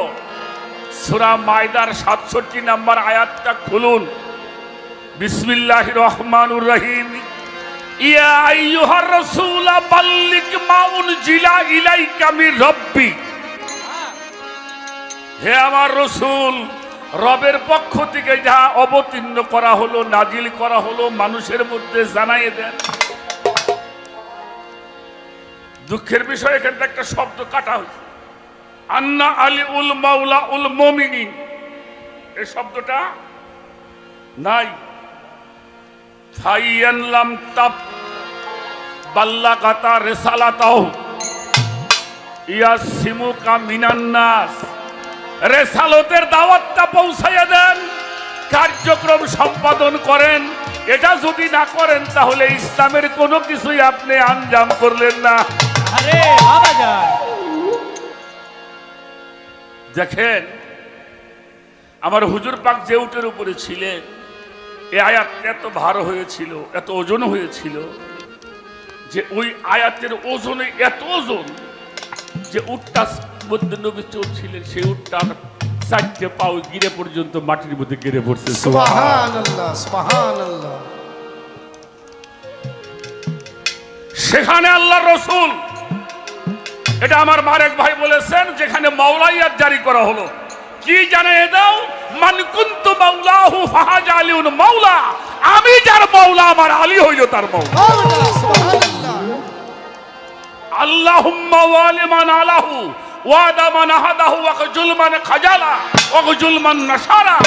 সূরা মায়দার 67 নম্বর আয়াতটা খুলুন। বিসমিল্লাহির রহমানুর রহিম। ইয়া আইয়ুহার রাসূল বাল্লিগ মা উনজিলা ইলাইকা মির রাব্বি। হে আমার রাসূল, রবের পক্ষ থেকে যা অবতীর্ণ করা হলো, নাজিল করা হলো, মানুষের মধ্যে জানাইয়ে দেন। দুঃখের বিষয়, এখানে একটা শব্দ কাটা হয়েছে, আন্না আলী উল মাওলা উল মুমিনিন। এই শব্দটা নাই। ফাইয়ান লাম তাব বাল্লাগাতা রিসালাতাহু ইয়াসিমুকা মিনান নাস। রেসালতের দাওয়াতটা পৌঁছাইয়া দেন, কার্যক্রম সম্পাদন করেন। এটা যদি না করেন তাহলে ইসলামের কোনো কিছুই আপনি আঞ্জাম করলেন না। আরে বাবা যান, দেখেন আমার হুজুর পাক যে উটের উপরে ছিলেন, এই আয়াত এত ভার হয়েছিল, এত ওজন হয়েছিল যে ওই আয়াতের ওজনে এত ওজন যে উটটা মধ্যে নবী চলছিলেন, সেই উটটার 4টে পাও গিরে পর্যন্ত মাটির মধ্যে গিরে পড়ছে। সুবহানাল্লাহ, সুবহানাল্লাহ। সেখানে আল্লাহর রাসূল, এটা আমার মারেক ভাই বলেছেন, যেখানে মাওলাইয়াত জারি করা হলো। কি জানিয়ে দাও? মান কুনতু মাওলাহু ফাহাজা আলিউন মাওলা। আমি যার মাওলা, আমার আলী হইল তার মাওলা। সুবহানাল্লাহ। আল্লাহুম্মা ওয়ালি মান আলাহু ওয়াদা মান আহাদাহু ওয়াকজুল মান খাজালা ওয়াকজুল মান নাসারা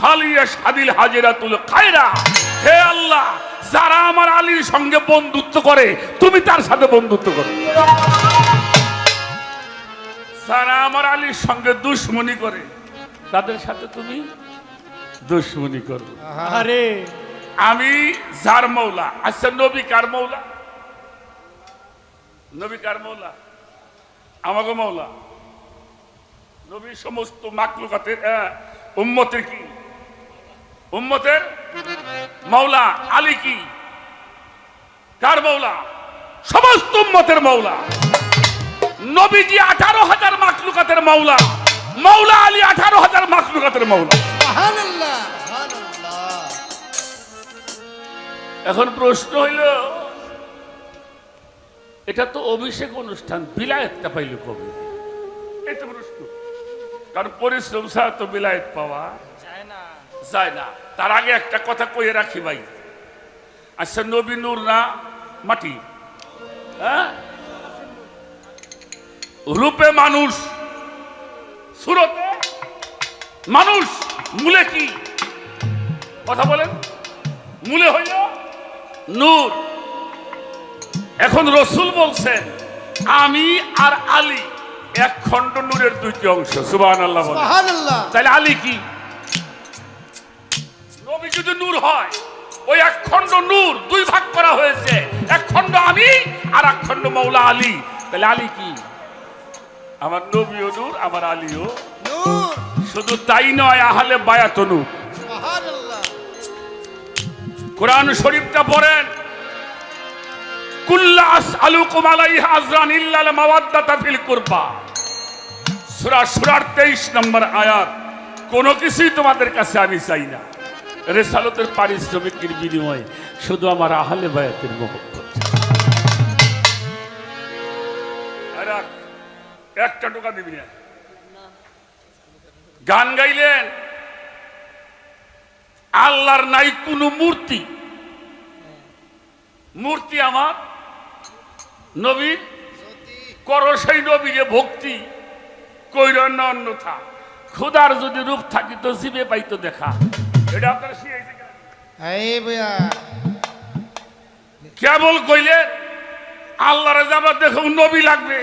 ফালিয়াশহাদিল হাজিরাতুল খায়রা। হে আল্লাহ, যারা আমার আলীর সঙ্গে বন্ধুত্ব করে তুমি তার সাথে বন্ধুত্ব করো। যারা আমার আলীর সঙ্গে দুশমনি করে তাদের সাথে তুমি দুশমনি করো। আরে আমি যার মৌলা। আচ্ছা, নবী কার মৌলা? নবী কার মৌলা? আমাকে মৌলা। নবী সমস্ত মাকলুকাতের উম্মতের কি? উম্মতের মৌলা। আলী কি? কার মৌলা? সমস্ত উম্মতের মৌলা। নবীজি 18,000 মাকলুকাতের মৌলা। মৌলা আলী 18,000 মাকলুকাতের মৌলা। সুবহানাল্লাহ, সুবহানাল্লাহ। এখন প্রশ্ন হইল, এটা তো অভিষেক অনুষ্ঠান, বিলায়েতটা পাইল কবে? এটা প্রশ্ন। কারণ পরিশ্রম ছাড়া তো বিলায়েত পাওয়া যায় না। তার আগে একটা কথা কয়ে রাখি ভাই। আচ্ছা, নবী নূর না মাটি? হ্যাঁ, রূপে মানুষ, সুরতে মানুষ, মূলে কি? কথা বলেন। মূলে হইল নূর। এখন রসুল বলছেন আমি আর আলী এক খণ্ড নূরের দুইটি অংশ, সুবহানাল্লাহ বলেন। সুবহানাল্লাহ। তাহলে আলী কি? নবী যদি নূর হয়, ওই এক খণ্ড নূর দুই ভাগ করা হয়েছে, এক খণ্ড আমি আর এক খণ্ড মৌলা আলী। তাহলে আলী কি? আমার নবীও নূর, আমার আলীও নূর। শুধু তাই নয়, আহলে বায়াত নূর। সুবহানাল্লাহ। কোরআন শরীফটা পড়েন, কুল্লা আসআলুকুম আলাইহি আজরান ইল্লা আল মাওয়াদ্দাতা ফিল কুরবা, সূরা সূরার 23 নম্বর আয়াত। কোনো কিছুই তোমাদের কাছে আমি চাই না রিসালাতের পারিশ্রমিকের বিনিময়ে, শুধু আমার আহলে বায়াতের মহব্বত। আর একটা টাকা দিবি না। গান গাইলেন, আল্লাহর নাই কোনো মূর্তি, মূর্তি আমার নবীর, করো সেই নবীরে ভক্তি, কইর না অন্যথা। খোদার যদি রূপ থাকিত জিবে পাইতো দেখা। এটা আপনারা শিখাইছে কেন? এই বয়া কেবল কইলে আল্লাহরে যাবার দেখো নবী লাগবে,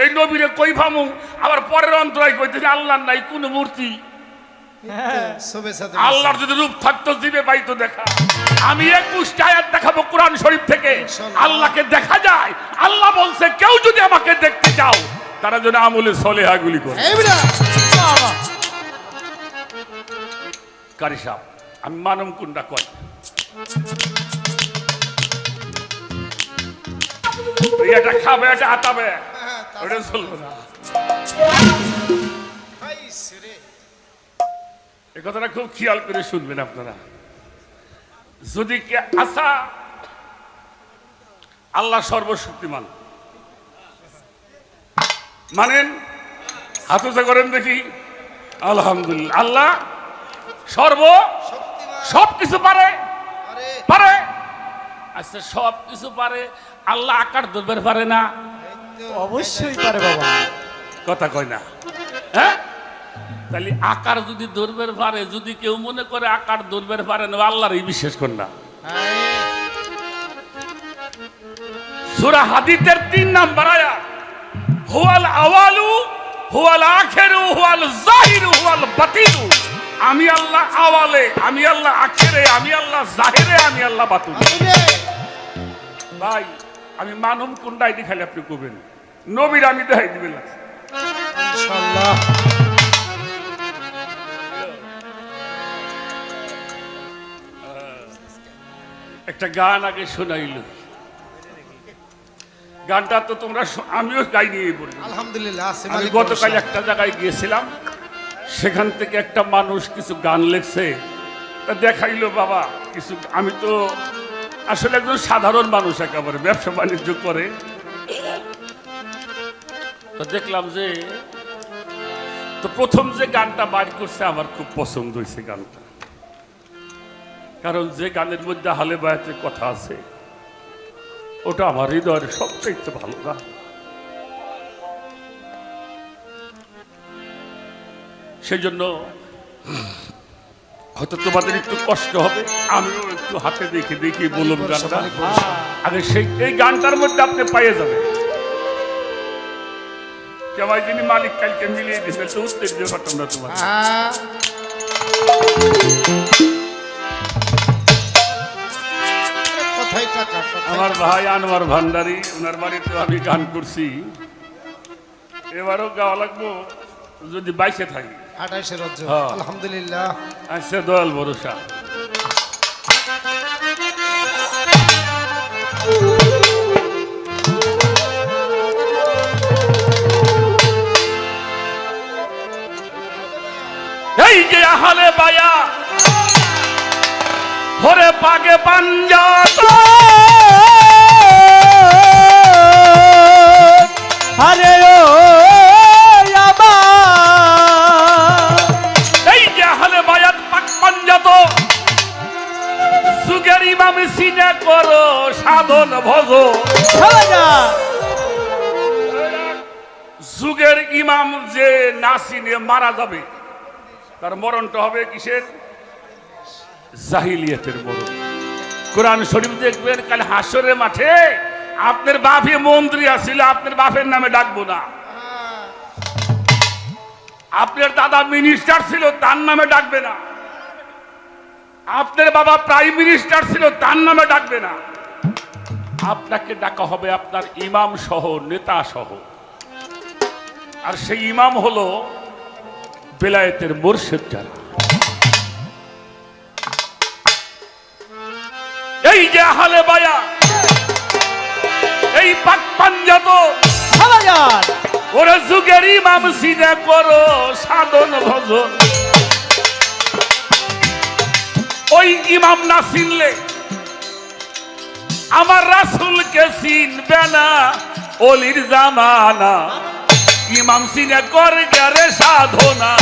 এই নবীরে কই ভামু, আবার পরের অন্তরায় কইতেছে আল্লাহর নাই কোনো মূর্তি। সবে সাথে আল্লাহর যদি রূপ থাকতো জিবে পাইতো দেখা। আমি 21টা আয়াত দেখাবো কোরআন শরীফ থেকে, আল্লাহকে দেখা যায়। আল্লাহ বলছে কেউ যদি আমাকে দেখতে চাও, তারা যেন আমলে সলেহাগুলি করে। এই বয়া কারি সাহেব, আমি মানম কোনটা কয়, এটা খাবে, এটা আতাবে, ওটা চলবে না। খাইছে রে। এই কথাটা খুব খেয়াল করে শুনবেন আপনারা। যদি কে আসা, আল্লাহ সর্বশক্তিমান মানেন, হাত উঁচা করেন দেখি। আলহামদুলিল্লাহ, আল্লাহ সব কিছু পারে, পারে। আচ্ছা, সব কিছু পারে, আল্লাহ আকার ধরবে পারে না? অবশ্যই পারে বাবা। কথা কয় না, হ্যাঁ? তাহলে আকার যদি ধরবে পারে, যদি কেউ মনে করে আকার ধরবে পারে না, আল্লাহরই বিশ্বাস কর না। সূরা হাদীদের 3 নাম্বার আয়াত, হুয়াল আওয়ালু হুয়াল আখিরু হুয়াল যাহিরু হুয়াল বাতিনু। আমি আল্লাহ আওয়ালে, আমি আল্লাহ আখিরে, আমি আল্লাহ জাহিরে, আমি আল্লাহ বাতিনে। ভাই, আমি মানব কোনটা আইডি খালি আপনি কবেন, নবীর আমি দেখাই দিবেন ইনশাআল্লাহ। একটা গান আগে শোনাইল, গানটা তো তোমরা আমিও গাইনি বলি। আলহামদুলিল্লাহ। আমি গতকাল একটা জায়গায় গিয়েছিলাম, সেখান থেকে একটা মানুষ কিছু গান লেখছে, তা দেখাইলো বাবা কিছু। আমি তো আসলে একজন সাধারণ মানুষ, একেবারে ব্যবসা বাণিজ্য করে। তো দেখলাম যে, তো প্রথম যে গানটা বার করছে আমার খুব পছন্দ হয়েছে গানটা, কারণ যে গানের মধ্যে আহলে বায়াতের কথা আছে, ওটা আমার হৃদয়ের সবচেয়ে ভালো গান। সেই জন্য হয়তো তোমাদের একটু কষ্ট হবে, আমিও একটু হাতে দেখে দেখে বলুন গানটা আগে। সেই এই গানটার মধ্যে আপনি পাইয়ে যাবেন। কেবাই যিনি মালিক কালকে মিলিয়ে দিবে, তো উত্তর দিয়ে ঘটনা তোমার। আমার ভাই আনোয়ার ভান্ডারী, ওনার বাড়িতে আমি গান করছি, এবারও গাওয়া লাগবো যদি বাইসে থাকি। 28 রজব। হ্যাঁ। আলহামদুলিল্লাহ। আচ্ছা, দয়াল ভরসা। এই যে আহলে বায়া হরে পাগে পাঞ্জাত, আরে ও এই যে আহলে বায়াত পাক পাঞ্জাত, যুগের ইমাম সিনে করো সাধন ভজ। যুগের ইমাম যে না চিনে মারা যাবে, তার মরণটা হবে কিসের? জাহিলিয়াতের মরণ। কোরআন শরীফ দেখবেন, কাল হাসরের মাঠে আপনার বাপে মন্ত্রী আছিল, আপনার বাপের নামে ডাকবো না। আপনার দাদা মিনিস্টার ছিল, তার নামে ডাকবে না। আপনার বাবা প্রাইম মিনিস্টার ছিল, তার নামে ডাকবে না। আপনাকে ডাকা হবে আপনার ইমাম সহ, নেতা সহ। আর সেই ইমাম হলো বেলায়েতের মুর্শিদ যারা। এই যে আহলে বায়াত, এই পাক পাঞ্জাত, বাবাজান ওরা যুগের ইমাম সিদা করো সাধন ভজন। ওই ইমাম না চিনলে আমার রাসূলকে চিনবে না অলির জামানা। ইমাম চিনে কর গেলে সাধনা,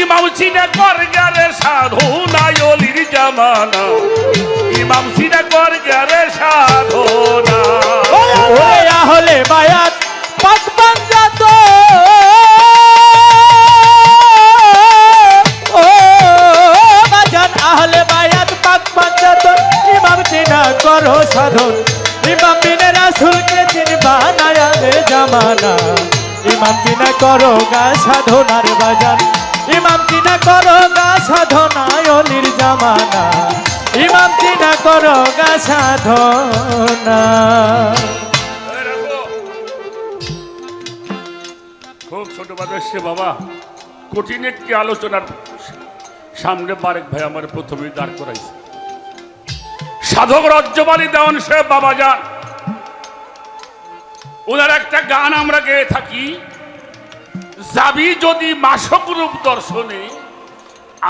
ইমাম চিনে কর গেলে সাধনা অলির জামানা। ইমাম চিনে কর গেলে সাধনা। ওরে আহলে বায়াত পাক পাঞ্জাত, ও বাজান আহলে বায়াত পাক পাঞ্জাত। ইমাম চিনা করো সাধন, ইমাম বিনে রাসূলকে চিনবা না আলে জামানা। ইমাম চিনা করো গা সাধনার বাজান, ইমাম চিনা করো গা সাধনা অলির জামানা। ইমাম চিনা করো গা সাধনা। খুব ছোট বাদে বাবা, কঠিন একটি আলোচনার সামনে বারেক ভাই আমার প্রথমেই দাঁড় করাইছে। সাধক রজ্জবালী দেওয়ান সে বাবা যান, ওনার একটা গান আমরা গেয়ে থাকি, যাবি যদি মাসক রূপ দর্শনে,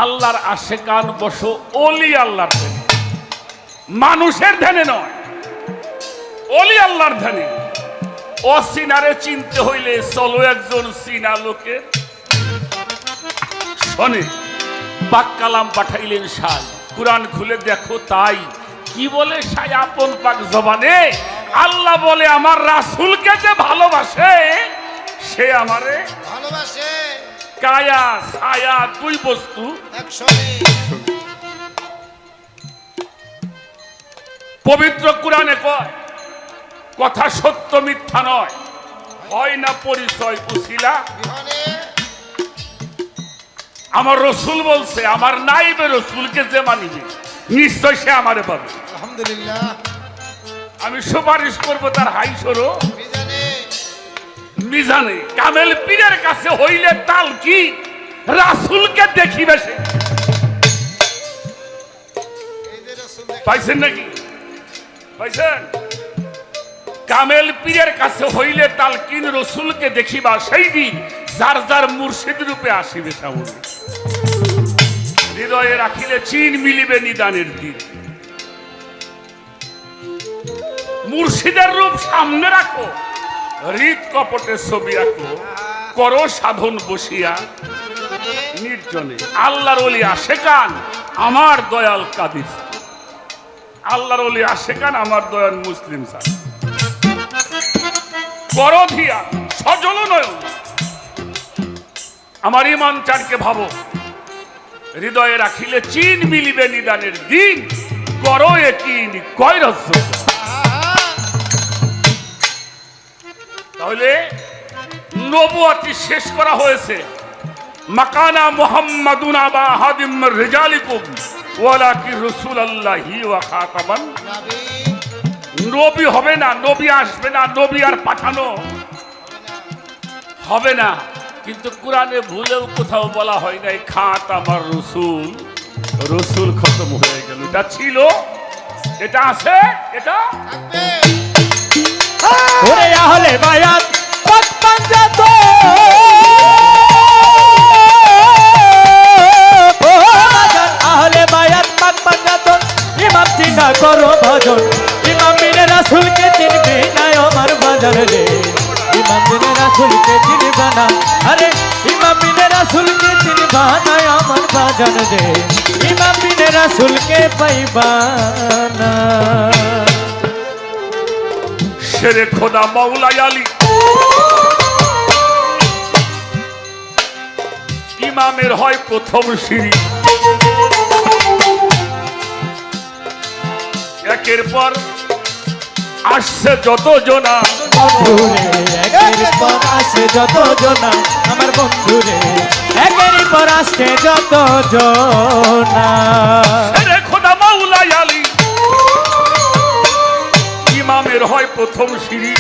আল্লাহর আশেকান বসো অলি আল্লাহর ধ্যানে। মানুষের ধ্যানে নয়, অলি আল্লাহর ধ্যানে। অচিনারে চিনতে হইলে চলো একজন চিনা লোকে শোনে। পাক কালাম পাঠাইলেন সাই, কুরআন খুলে দেখো তাই। কি বলে সাই আপন পাক জবানে? আল্লাহ বলে আমার রাসূলকে যে ভালোবাসে সে আমারে ভালোবাসে কায়া ছায়া দুই বস্তু একসঙ্গে। পবিত্র কুরআনে কয় কথা সত্য মিথ্যা নয়, হয় না পরিচয় উছিলা। বিহনে আমার রসুল বলছে আমার নাইবে রসুলকে যে মানিবে নিশ্চয় সে আমারে পাবে। আলহামদুলিল্লাহ। আমি সুপারিশ করবো তার হাই সরো মিজানে মিজানে। কামেল পীরের কাছে হইলে তাল কি রাসূলকে দেখিবে সে। এই যে রাসূল পাইছেন নাকি? পাইছেন? কামেল পীরের কাছে হইলে তালকিন রসুলকে দেখিবা সেই দিন যার যার মুর্শিদ রূপে আসিবে সামনে। হৃদয়ে রাখিলে চিন মিলিবে নিদানের দিন। মুর্শিদের রূপ সামনে রাখো, হৃদ কপটের ছবি রাখো, করো সাধন বসিয়া নির্জনে। আল্লাহর ওলি আশেকান আমার দয়াল কাদির, আল্লাহর ওলি আশেকান আমার দয়াল মুসলিম স্যার। করধিয়া সজল নয়ন আমার ইমান চারকে ভাবো, হৃদয়ে রাখিলে চিন মিলিবে নিদানের দিন। করো একিন কয় রহস্য। তাহলে নবুয়াতি শেষ করা হয়েছে। মাকানা মুহাম্মাদুন আবা আহাদিম মির রিজালিকুম ওয়ালাকিন রাসূলুল্লাহি ওয়া খাতামান নবী নবী হবে না, নবী আসবে না, নবী আর পাঠানো হবে না। কিন্তু কোরআনে ভুলেও কোথাও বলা হয় নাই খাতামার রাসূল, রাসূল খতম হয়ে গেল। এটা ছিল, এটা আছে, এটা থাকবে। ওরে আহলে বায়াত পাক পাঞ্জাত, ও বাজান আহলে বায়াত পাক পাঞ্জাত। ইমাম চিনা করো ভজন, ইমাম বিনে রাসূলকে চিনবে না আমার বাজান রে। ইমাম বিনে রাসূলকে চিনবে না, আরে ইমাম বিনে রাসূলকে চিনবা না আমার বাজান রে। ইমাম বিনে রাসূলকে পাইবা না। শেরে খোদা মাওলাই আলী ইমামের হয় প্রথম সিঁড়ি, একের পর আসছে যত জনা বন্ধুরে একের পর আসে যত জনা আমার বন্ধুরে একের পর আসে যত জনা রে খোদা মাওলাই আলী ইমামের হয় প্রথম সিঁড়ি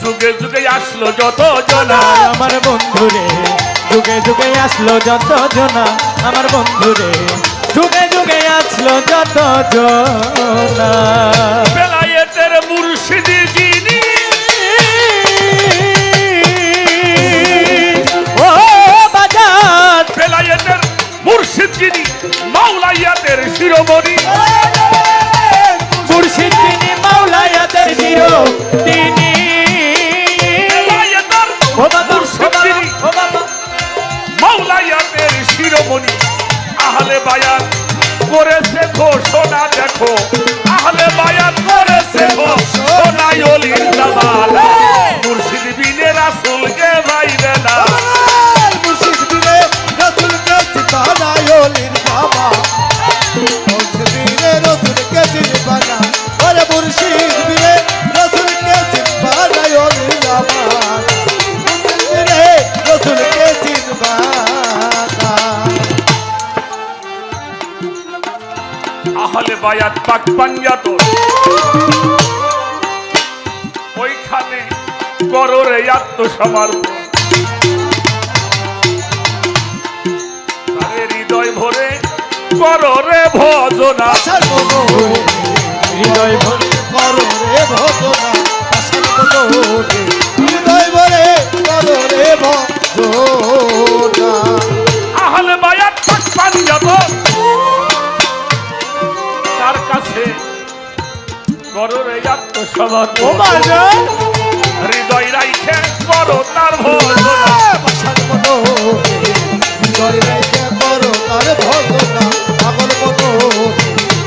যুগে যুগে আসলো যত জনা আমার বন্ধুরে যুগে যুগে আসলো যত জনা আমার বন্ধুরে যুগে যুগে আসলো যত জনা বেলায়েতের মুর্শিদি যিনি ও বাজার বেলায়েতের মুর্শিদ যিনি মাওলাইয়াতের শিরোমণি মুর্শিদ তিনি মাওলায়াতের জিরো তিনি বেলায়েতের ও বাবা মুর্শিদ যিনি ও বাবা মাওলাইয়াতের শিরোমণি আহলে বায়াত করেছে ঘোষণা দেখো আহলে বায়াত করেছে ঘোষণা ওলির জামাল মুর্শিদ বিনে রাসূলকে ভাইবে না মুর্শিদ বিনে রাসূলকে চিতানায় ওলির জামা মুর্শিদ বিনে রাসূলকে চিনবানা ওরে মুর্শিদ বিনে রাসূলকে চিনবানায় ওলির জামা মুর্শিদ বিনে রাসূলকে চিনবানা আহলে বায়াত পাক পাঞ্জাত ওইখানে করো রে আত্মসমর্পণ তারে হৃদয় ভরে করো রে ভজনা আশার মনো হৃদয় ভরে করো রে ভজনা আশার মনো হৃদয় ভরে করো রে ভজনা আহলে বায়াত পাক পাঞ্জাত তার কাছে করো রে ও আত্মসমর্পণ বাজার হৃদয় রাইখে করো তার ভজনা আশার মনো হৃদয় রেখা করো তার ভজনা পাগল মনো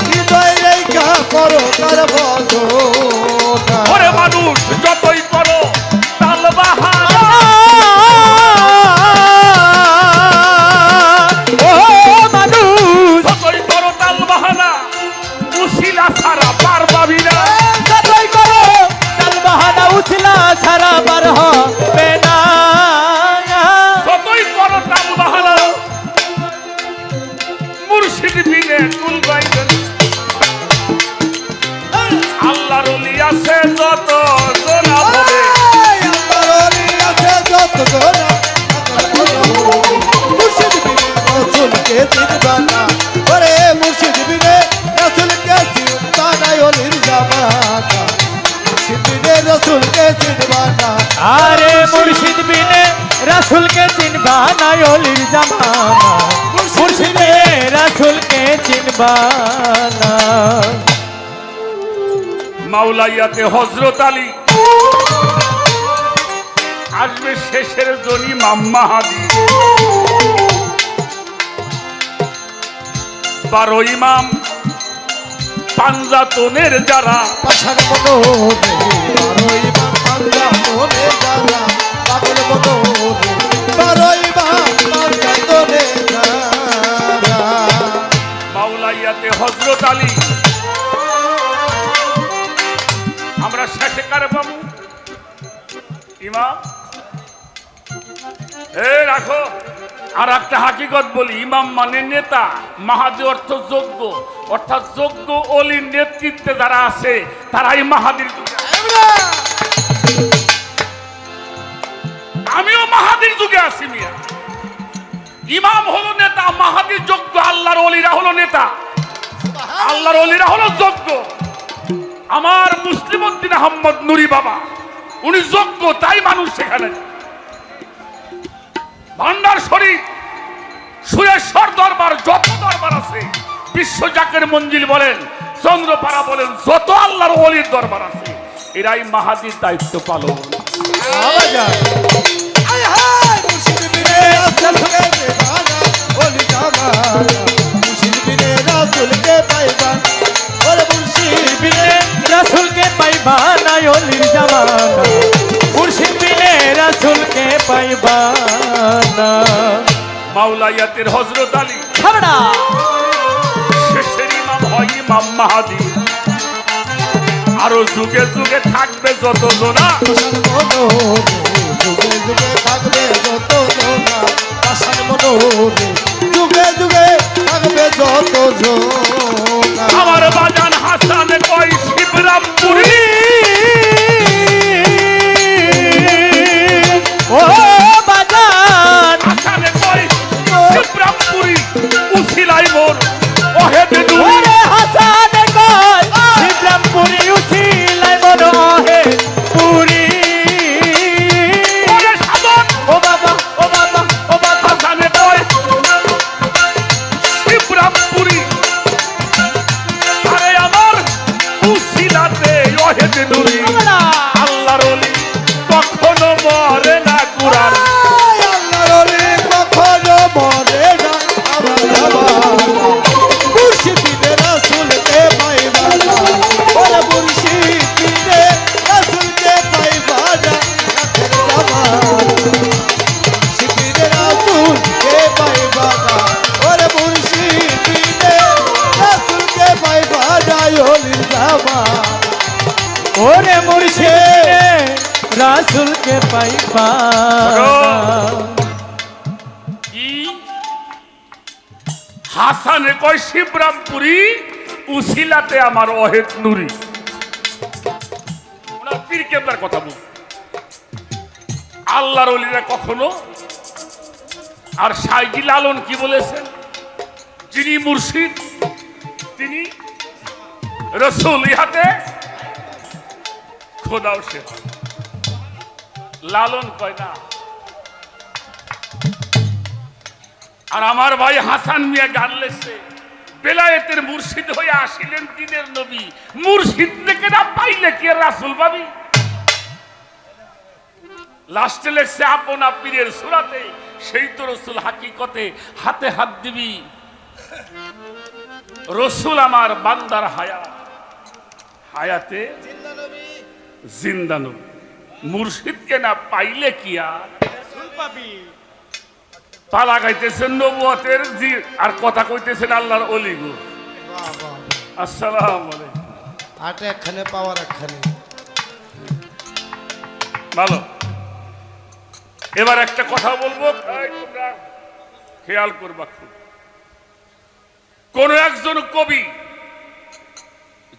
হৃদয় রেখা করো তার ভজনা ওরে মানুষ যতই করো তাল বাহানা ও মানুষ যতই করো তাল বাহানা উশিলা ছাড়া পার পাবি না যতই করো তাল বাহানা উছলা ছাড়া বার হবে না যতই করো তাল বাহানা মুর্শিদ বিনে কুল বাইবেন আল্লাহর ওলি আছে যত জনা বলে আল্লাহরই আছে যত জনা মুর্শিদ বিনে রাসূলকে চিনবানা ওরে মুর্শিদ বিনে রাসূলকে চিনবানা ওলির জামানা মুর্শিদ বিনে রাসূলকে চিনবানা আরে মুর্শিদ বিনে রাসূলকে চিনবা না ওলির জামানা মুর্শিদ বিনে রাসূলকে চিনবা না মাওলাইয়াতে হযরত আলী আসবে শেষের জনি মাম্মাহাদি 12 ইমাম পাঞ্জাতনের যারা পাশার মনো বারোই বাংলা মনে যারা পাগল মনো বারোই বাংলা তোনে যারা মাওলাইয়াতে হযরত আলী আমরা শেষে কারে পাবো ইমাম রাখো আর একটা হাকিকত বলি ইমাম মানে নেতা মাহাদি অর্থ যোগ্য অর্থাৎ যোগ্য অলির নেতৃত্বে যারা আছে তারাই মাহাদির যুগে আমিও মাহাদির যুগে আছি মিয়া ইমাম হলো নেতা মাহাদির যোগ্য আল্লাহর অলিরা হলো নেতা আল্লাহর অলিরা হলো যোগ্য আমার মুসলিম উদ্দিন আহমদ নুরি বাবা উনি যোগ্য তাই মানুষ সেখানে ভান্ডার শরীফ সুরেশ্বর দরবার যত দরবার আছে বিশ্ব জাকের মঞ্জিল বলেন চন্দ্রপাড়া বলেন যত আল্লাহর ওলির দরবার আছে এরাই মাহাদির দায়িত্ব পালন আয় হায় মুর্শিদ বিনে রাসূলকে দেবানা ওলি জামানা মুর্শিদ বিনে রাসূলকে পাইবানা ওরে মুর্শিদ বিনে রাসূলকে পাইবা না ওলির জামানা মুর্শিদ বিনে রাসূলকে পাইবা না মাওলাইয়াতের হযরত আলী খাবড়া শেষের ইমাম হয় ইমাম মাহাদি আরো যুগে যুগে থাকবে যত জোনা পাশান মনোরে যুগে যুগে থাকবে যত জোনা পাশান মনোরে যুগে যুগে থাকবে যত জোনা আমার বাজান হাসান কয় শিবরামপুরি ও বাজান হাসানে কয় শিবরামপুরি উছিলাই মোর ওহে বেদুরি ওরে হাসান কয় শিবরামপুরি উছিলাই মন হে পুরি ওরে সাধন ও বাবা ও বাবা ও বাবা হাসানে কয় শিবরামপুরি আরে আমার উছিলাতে ওহে বেদুরি আমরা আল্লাহর ওলি কখনো মরে না কুরআন আল্লাহর কখনো মরে না আমার জামানা মুর্শিদে রাসূলকে পাইবা না ওরে মুর্শিদে রাসূলকে পাইবা না রাতের জামানা মুর্শিদে রাসূলকে পাইবা না ওরে মুর্শিদে রাসূলকে পাইবা না ওলির জামানা ওরে মুর্শিদে রাসূলকে পাইবা কি হাসানে কয় শিবরামপুরি উসিলাতে আমার ওহেদ নুরি ওনার পীর কেবলার কথা বল আল্লাহর ওলিরা কখনো আর সাইজি লালন কি বলেছেন যিনি মুর্শিদ তিনি রসুল ইহাতে খোদাও সে লালন কয় না আর আমার ভাই হাসান মিয়া গান লেখছে বেলায়েতের মুর্শিদ হয়ে আসিলেন দিনের নবী মুর্শিদ থেকে না পাইলে কি আর রাসূল পাবি লাস্টে লেখছে আপনা পীরের সুরাতে সেই তো রসুল হাকিকতে হাতে হাত দিবি রসুল আমার বান্দার হায়াতে জিন্দা নবী মুর্শিদকে না পাইলে কি আর পালা গাইতেছেন নবুয়তের জি আর কথা কইতেছেন আল্লাহর ওলি গো আসসালামু আলাইকুম আটে একখানে পাওয়ার একখানে ভালো এবার একটা কথা বলবো এই তোমরা খেয়াল করবা খুব কোন একজন কবি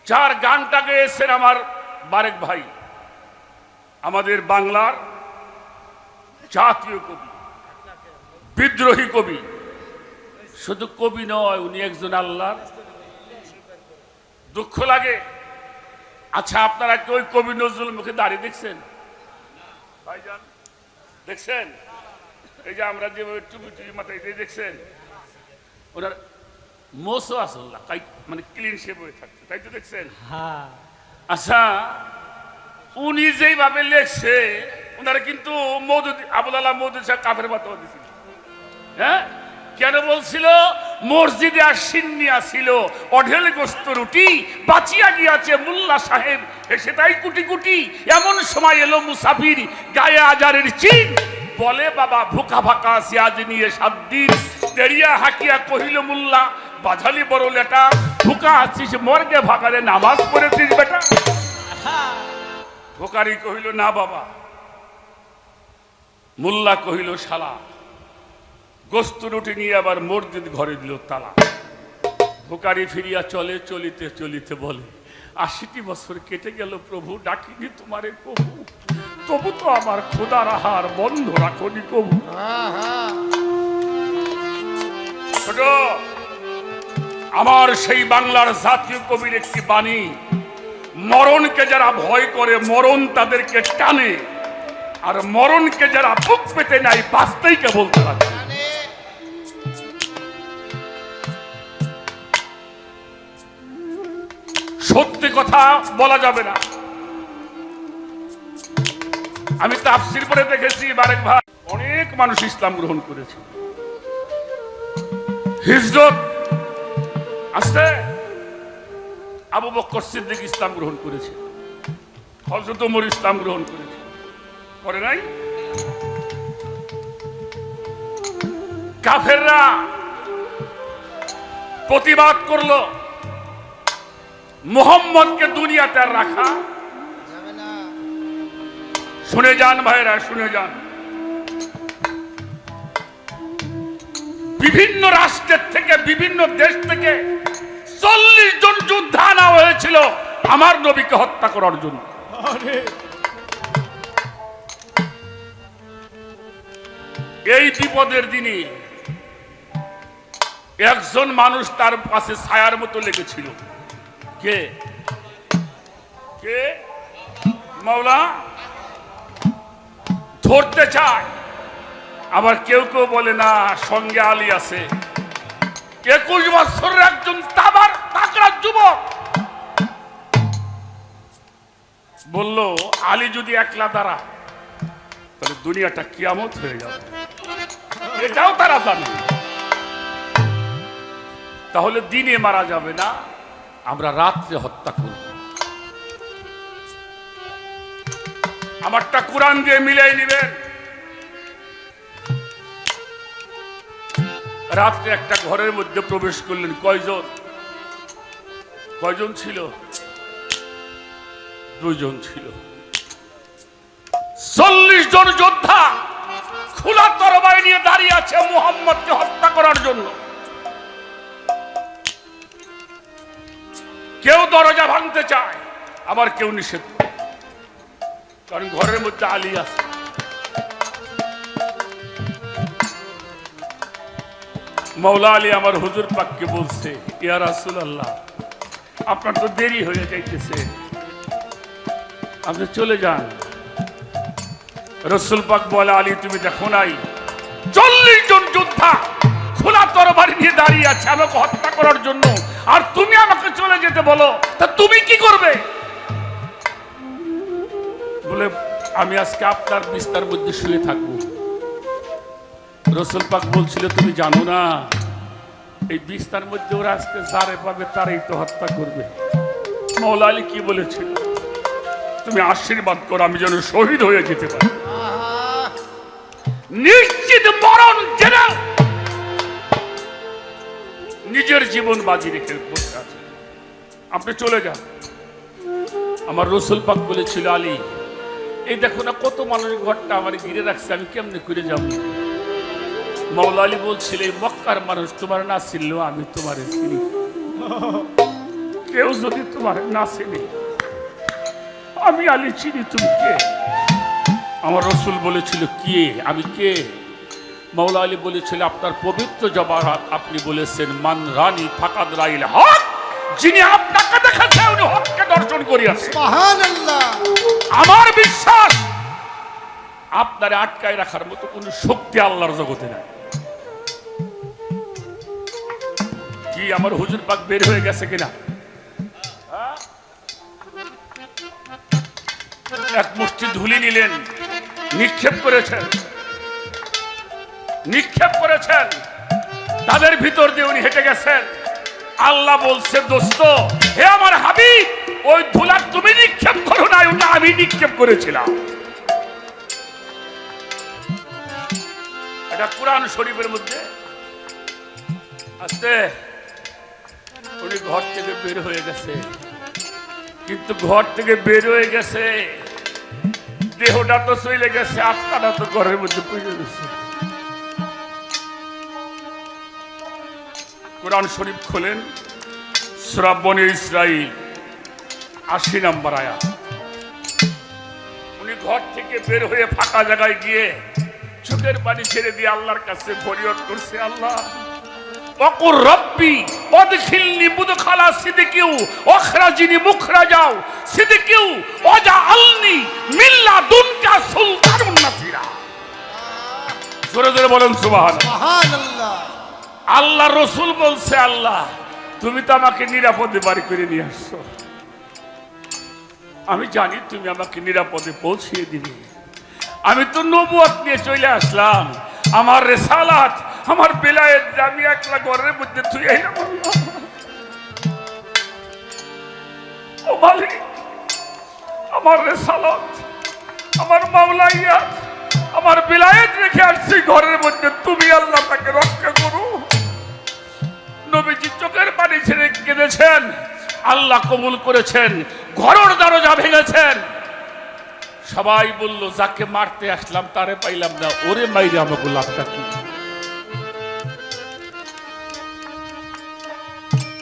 যার গানটা গেয়েছেন আমার বারেক ভাই আমাদের বাংলার জাতীয় কবি বিদ্রোহী কবি শুধু কবি নয় উনি একজন আল্লাহর দুঃখ লাগে আচ্ছা আপনারা কি ওই কবি নজরুল মুখে দাঁড়িয়ে দেখছেন ভাইজান দেখছেন এই যে আমরা যেভাবে টুপি টুপি মাথায় দিয়ে দেখছেন ওনার মোসও আসল্লা মানে ক্লিন শেপ হয়ে থাকছে তাই তো দেখছেন হ্যাঁ আচ্ছা উনি যেইভাবে লেখছে ওনারা কিন্তু মওদুদি আবুল আলাহ মওদুদি সাহেব কাফের বাতাও দিছিল হ্যাঁ কেন বলছিল মসজিদে আর সিন্নি আসিল অঢেল গোস্ত রুটি বাঁচিয়া গিয়াছে মোল্লা সাহেব এসে তাই কুটি কুটি এমন সময় এলো মুসাফির গায়ে আজারের চিন বলে বাবা ভুকা ভাকা আসি আজ নিয়ে 7 দিন দেরিয়া হাকিয়া কহিল মোল্লা বাঝালি বড় লেটা ভুকা আসছিস মর্গে ভাগারে নামাজ পড়েছিস বেটা ভোকারি কহিল না বাবা মোল্লা কহিল শালা গোস্ত রুটি নিয়ে আবার মসজিদ ঘরে দিল তালা ভোকারি ফিরিয়া চলে চলিতে চলিতে বলে 80টি বছর কেটে গেল প্রভু ডাকিনি তোমারে প্রভু তবু তো আমার খোদার আহার বন্ধ রাখনি প্রভু ছোট আমার সেই বাংলার জাতীয় কবির একটি বাণী মরণকে যারা ভয় করে মরণ তাদেরকে টানে আর মরণকে যারা বুক পেতে নাই বাঁচতেই কেবল তারা জানে। সত্যি কথা বলা যাবে না আমি তাফসীর পড়ে দেখেছি বারেক ভাই অনেক মানুষ ইসলাম গ্রহণ করেছে হিজরত আসতে আবু বকর সিদ্দিক ইসলাম গ্রহণ করেছে হযরত ওমর ইসলাম গ্রহণ করেছে করে নাই কাফেররা প্রতিবাদ করলো মোহাম্মদকে দুনিয়াতে আর রাখা শুনে যান ভাইরা, শুনে যান। বিভিন্ন রাষ্ট্রের থেকে, বিভিন্ন দেশ থেকে 40 জন যোদ্ধা আনা হয়েছিল আমার নবীকে হত্যা করার জন্য। এই বিপদের দিনে একজন মানুষ তার পাশে ছায়ার মতো লেগেছিল। কে কে? মাওলা। ধরতে চায়, আবার কেউ কেউ বলে না সঙ্গে আলী আছে। 21 বছরের একজন তাগড়া যুবক বলল, আলী যদি একলা দাঁড়া তাহলে দুনিয়াটা কিয়ামত হয়ে যাবে। এটাও তারা জানে। তাহলে দিনে মারা যাবে না, আমরা রাত্রে হত্যা করব। আমারটা কোরআন দিয়ে মিলাই নিবেন। রাত্রে একটা ঘরের মধ্যে প্রবেশ করলেন। কয়জন ছিল? 2 জন ছিল। 40 জন যোদ্ধা খোলা তরবারি নিয়ে দাঁড়িয়ে আছে মুহাম্মদকে হত্যা করার জন্য। কেউ দরজা ভাঙতে চায়, আবার কেউ নিষেধ করে, কারণ ঘরের মধ্যে আলী আছে। মৌলা আলী আমার হুজুর পাককে বলছে, ইয়া রাসূলুল্লাহ, আপনার তো দেরি হয়ে যাইতেছে, আপনি চলে যান। রাসূল পাক বলে, আলী তুমি দেখো নাই 40 জন যোদ্ধা খোলা তরবারি নিয়ে দাঁড়িয়ে আছে আমাকে হত্যা করার জন্য, আর তুমি আমাকে চলে যেতে বলো, তা তুমি কি করবে? বলে, আমি আজকে আপনার বিস্তার মধ্যে শুয়ে থাকবো। রাসূল পাক বলছিল, তুমি জানো না এই বিস্তার মধ্যে ওরা আজকে যারে পাবে তারাই তো হত্যা করবে। মৌলা আলী কি বলেছিল? তুমি আশীর্বাদ করো আমি যেন শহীদ হয়ে যেতে পারি। নিশ্চিত মরণ জেনে নিজের জীবন বাজি রেখে বসে আছে, আপনি চলে যান। আমার রাসূল পাক বলেছিল, আলী এই দেখো না কত মানুষের ঘরটা আমার ঘিরে রাখছে, আমি কেমনে করে যাব? মৌলা আলী বলছিল, এই মক্কার মানুষ তোমার না চিনলেও আমি তোমার চিনি। কেউ যদি তোমার না চিনি, আমি আলী চিনি। তুমি কে? আমার রাসূল বলেছিল, কে? আমি কে? মৌলা আলী বলেছিল, আপনার পবিত্র জবান আপনি বলেছেন, মান রানী ফাকাদ রাইল হক, যিনি আপনাকে দেখেছে উনি হককে দর্শন করিয়াছে। সুবহানাল্লাহ। আমার বিশ্বাস আপনারে আটকায় রাখার মতো কোন শক্তি আল্লাহর জগতে নাই। কি আমার হুজুর পাক বের হয়ে গেছে কিনা? এক মুষ্টি ধুলি নিলেন, নিক্ষেপ করেছেন, তাদের ভিতর দিয়ে উনি হেঁটে গেছেন। আল্লাহ বলছে, দোস্ত হে আমার হাবিব, ওই ধুলা তুমি নিক্ষেপ করো না, ওটা আমি নিক্ষেপ করেছিলাম। এটা কুরআন শরীফের মধ্যে আছে। উনি ঘর থেকে বের হয়ে গেছে, কিন্তু ঘর থেকে বের হয়ে গেছে, দেহটা তো চলে গেছে, আত্মাটা তো ঘরের মধ্যে পড়ে গেছে। কুরআন শরীফ খোলেন, সূরা বনী ইসরাঈল 80 নম্বর আয়াত। উনি ঘর থেকে বের হয়ে ফাঁকা জায়গায় গিয়ে চোখের পানি ছেড়ে দিয়ে আল্লাহর কাছে ফরিয়াদ করছে, আল্লাহ ওয়াকুর রব্বি ওয়াদখিলনি মুদখালা সিদকিউ ওয়াখরাজনি মুখরাজাও সিদকিউ ওয়াজআলনি মিন লাদুনকা সুলতানুন নাসিরা। জোরে জোরে বলেন সুবহানাল্লাহ। আল্লাহ রাসূল বলছে, আল্লাহ তুমি তো আমাকে নিরাপদে বাড়ি করে নিয়ে আসছো, আমি জানি তুমি আমাকে নিরাপদে পৌঁছিয়ে দিবে। আমি তো নবুয়ত নিয়ে চলে আসলাম, আমার রিসালাত আমার বেলায়েত আমি একলা ঘরের মধ্যে তুই আইলাম। ও মালিক, আমার রিসালাত আমার মাওলাইয়াত আমার বেলায়েত রেখে আসছি ঘরের মধ্যে, তুমি আল্লাহ তাকে রক্ষা করো। নবীজি চোখের পানি ছেড়ে কেঁদেছেন, আল্লাহ কবুল করেছেন, ঘরের দরজা ভেঙেছেন। সবাই বলল যাকে মারতে আসলাম তারে পাইলাম না, ওরে মাইরে আমাকে লাভটা কি?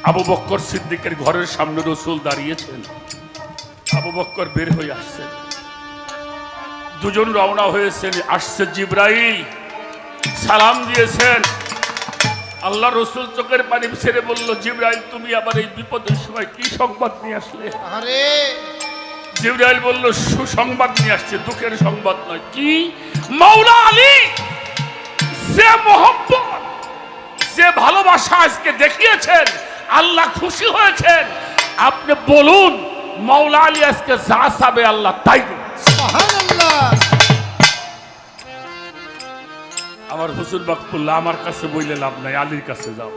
আবু বক্কর সিদ্দিকের ঘরের সামনে রসুল দাঁড়িয়েছেন। আবু বক্কর বের হয়ে আসছেন, দুজন রওনা হয়েছেন। আসছে জিবরাইল, সালাম দিয়েছেন। আল্লাহ রসুল চোখের পানি ছেড়ে বলল, জিবরাইল তুমি আবার এই বিপদের সময় কি সংবাদ নিয়ে আসলে? জিবরাইল বলল, সুসংবাদ নিয়ে আসছে, দুঃখের সংবাদ নয়। কি? মাওলা আলী যে মোহব্বত, যে ভালোবাসা আজকে দেখিয়েছেন, আল্লাহ খুশি হয়েছেন। আপনি বলুন, মাওলা আলী আজকে যা চাবে আল্লাহ তাই দেবে। আমার হুজুর বাকফুল্লাহ, আমার কাছে বইলে লাভ নাই, আলীর কাছে যাও।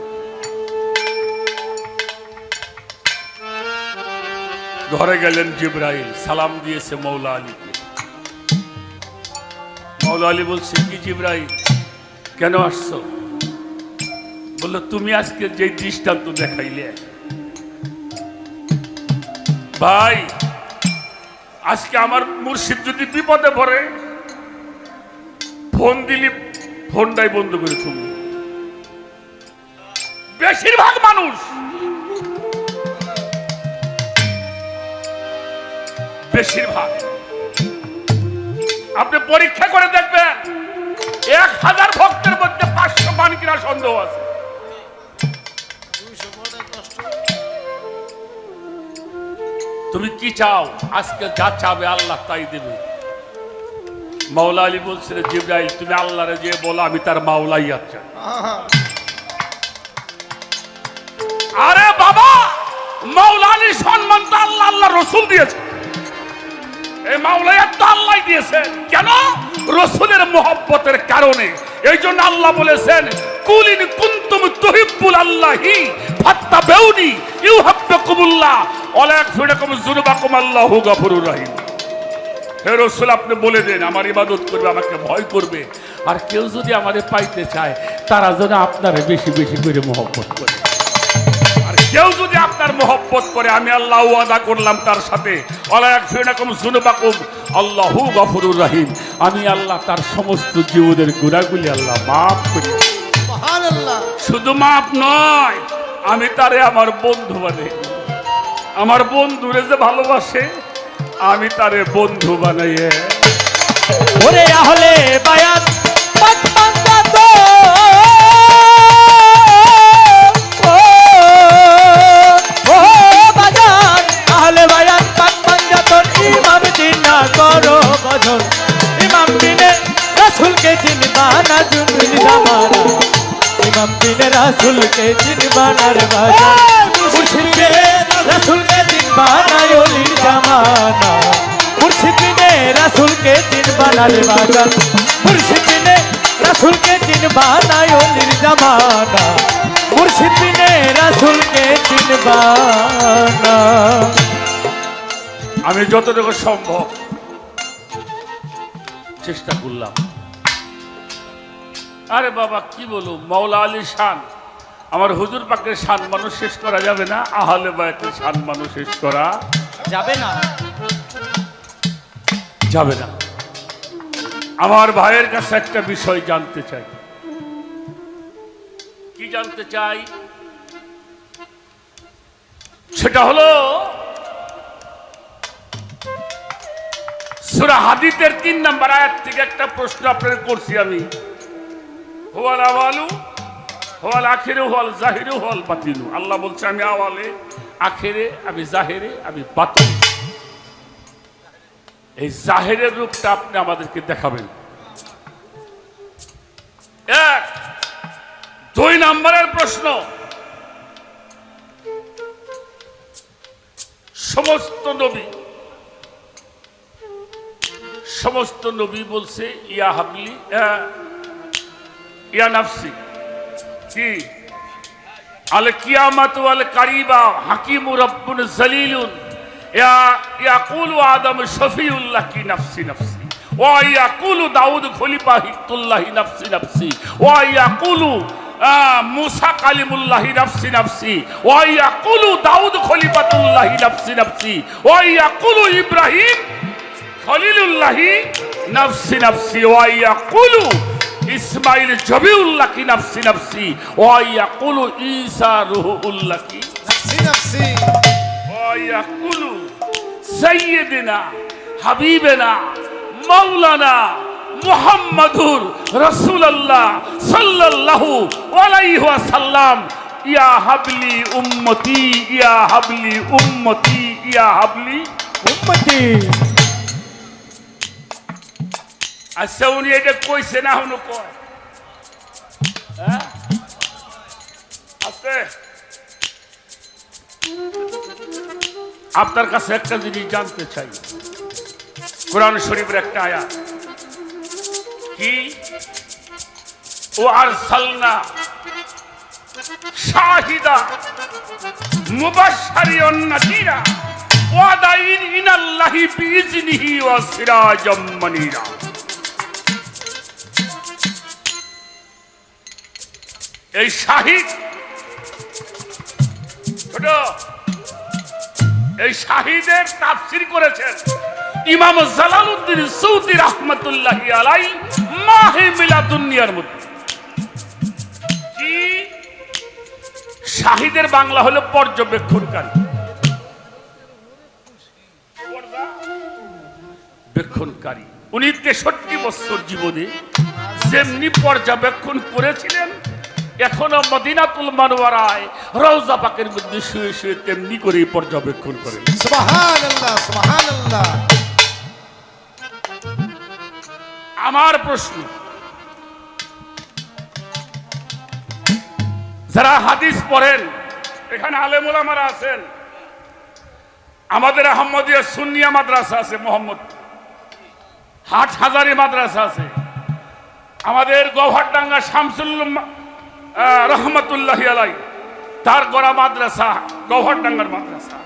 ঘরে গেলেন জিবরাইল, সালাম দিয়েছে মাওলা আলীকে। মাওলা আলী বলছে, কি জিবরাইল কেন আসছো? বললো, তুমি আজকে যে দৃষ্টান্ত দেখাইলে ভাই, আজকে আমার মুর্শিদ যদি বিপদে পড়ে, ফোন দিলি ফোনটাই বন্ধ করে তুমি। বেশিরভাগ মানুষ আপনি পরীক্ষা করে দেখবেন, 1000 ভক্তের মধ্যে 500 মান কিনা সন্দেহ আছে। তুমি কি চাও? আজকে যা চাবে আল্লাহ তাই দেবে। মাওলা আলী বলছিল, জিবরাইল তুমি আল্লাহরে যে বলো আমি তার মাওলাই আচ্ছা। আরে বাবা, মাওলা আলীর সম্মান তো আল্লাহ আল্লাহ রসুল দিয়েছে। এই মাওলাইয়াত তো আল্লাহ দিয়েছেন। কেন? রসুলের মহব্বতের কারণে। এই জন্য আল্লাহ বলেছেন, কুলিন কুনতুম তুহিব্বুল আল্লাহি ফাত্তাবিউনি ইউহিব্বুকুমুল্লাহ ওয়া লা ইয়াগফিরুকুম যুনুবাকুম আল্লাহু গফুরুর রহিম। হে রাসূল, আপনি বলে দেন আমার ইবাদত করবে, আমাকে ভয় করবে। আর কেউ যদি আমারে পাইতে চায়, তারা যেন আপনারে বেশি বেশি করে মহব্বত করে। আর কেউ যদি আপনার মহব্বত করে, আমি আল্লাহ ওয়াদা করলাম তার সাথে, ওয়া লা ইয়াগফিরুকুম যুনুবাকুম আল্লাহু গফুরুর রহিম, আমি আল্লাহ তার সমস্ত জীবনের গুনাহগুলি আল্লাহ মাফ করি। সুবহানাল্লাহ। শুধু মাফ নয়, আমি তারে আমার বন্ধু বানাই। আমার বন্ধুরে যে ভালোবাসে, আমি তারে বন্ধু বানাইয়ে। ওরে আহলে বায়াত পাক পাঞ্জাত, ও বাজান আহলে বায়াত পাক পাঞ্জাত, ইমাম দিন না করো ভজন, ইমাম দিনে রাসূলকে চিনবা না জুনুল জামানা, ইমাম দিনে রাসূলকে চিনবা না রে বাজান, মুর্শিদে রাসূলকে চিনবা না ওলির জামানা, মুর্শিদে রাসূলকে চিনবা না রে বাজান, মুর্শিদে রাসূলকে চিনবা না ওলির জামানা, মুর্শিদে রাসূলকে চিনবা না। আমি যতটুকু সম্ভব চেষ্টা করলাম। আরে বাবা কি বলো, মাওলা আলীর শান, আমার হুজুর পাকের শান মানুষ শেষ করা যাবে না, আহলে বায়াতের শান মানুষ শেষ করা যাবে না, যাবে না। আমার ভাইয়ের কাছে একটা বিষয় জানতে চাই। কি জানতে চাই? সেটা হলো সূরা হাদীদের 3 নম্বর আয়াত থেকে একটা প্রশ্ন আপনাদের করছি আমি। হুয়াল আওয়ালু হুয়াল আখিরু হুয়াল জাহিরু হুয়াল বাতিনু। আল্লাহ বলছে আমি আওয়ালে, আখিরে, আমি জাহিরে, আমি বাতিন। এই জাহিরের রূপটা আপনি আমাদেরকে দেখাবেন। 1 2 নম্বরের প্রশ্ন, সমস্ত নবী বলছে ইয়া হাবলি ইয়া নাফসি, কি আল কিয়ামাত ওয়াল কারিবা হাকিমু রাব্বুন জালিলুন ইয়াকুলু আদম শফিউল্লাহ কি নাফসি নাফসি, ওয়া ইয়াকুলু দাউদ খলিফাতুল্লাহ নাফসি নাফসি, ওয়া ইয়াকুলু মুসা কালিমুল্লাহি নাফসি নাফসি ওয়া ইয়াকুলু দাউদ খলিফাতুল্লাহি নাফসি নাফসি ওয়া ইয়াকুলু ইব্রাহিম খলিলুল্লাহি নাফসি নাফসি ওয়া ইয়াকুলু ইসমাইল জবিউল্লাহ কি নাফসি নাফসি ওয়া ইয়াকুলু ঈসা রূহুল্লাহ কি নফসি নফসি ওয়া ইয়াকুলু সাইয়্যিদিনা হাবিবেনা মাওলানা মুহাম্মাদুর রাসূলুল্লাহ সাল্লাল্লাহু আলাইহি ওয়াসাল্লাম ইয়া হাবলি উম্মতি ইয়া হাবলি উম্মতি ইয়া হাবলি উম্মতি। আচ্ছা উনি এটা কইছে না হনো কয় হ্যাঁ আস্তে আপনার কাছে একটা জিনিস জানতে চাই কোরআন শরীফের একটা আয়াত কি ও আরসালনা শাহিদা মুবাশশিরান নাযীরা ওয়া দাঈন ইলাল্লাহি বিইজনিহি ওয়া সিরাজাম মুনীরা। এই শাহিদ এই শাহিদের তাফসীর করেছেন ইমাম জালালউদ্দিন সৌদি রাহমাতুল্লাহি আলাইহি মাহে মিলাদুন্নিয়ার মধ্যে। কি শাহিদের বাংলা হলো পর্যবেক্ষণকারী, পর্যবেক্ষণকারী। উনি 63 বছর জীবনে যেমনি পর্যবেক্ষণ করেছিলেন এখনো মদিনাতুল মুনাওয়ারায় রওজা পাকের মধ্যে শুয়ে শুয়ে তেমনি করে পর্যবেক্ষণ করেন। সুবহানাল্লাহ সুবহানাল্লাহ। আমার প্রশ্ন, যারা হাদিস পড়েন এখানে আলেম ওলামারা আছেন, আমাদের আহমদিয়া সুন্নিয়া মাদ্রাসা আছে, মোহাম্মদ হাট হাজারি মাদ্রাসা আছে, আমাদের গৌহারডাঙ্গা শামসুল রহমতুল্লাহি আলাই তার গড়া মাদ্রাসা গৌহারডাঙ্গার মাদ্রাসা।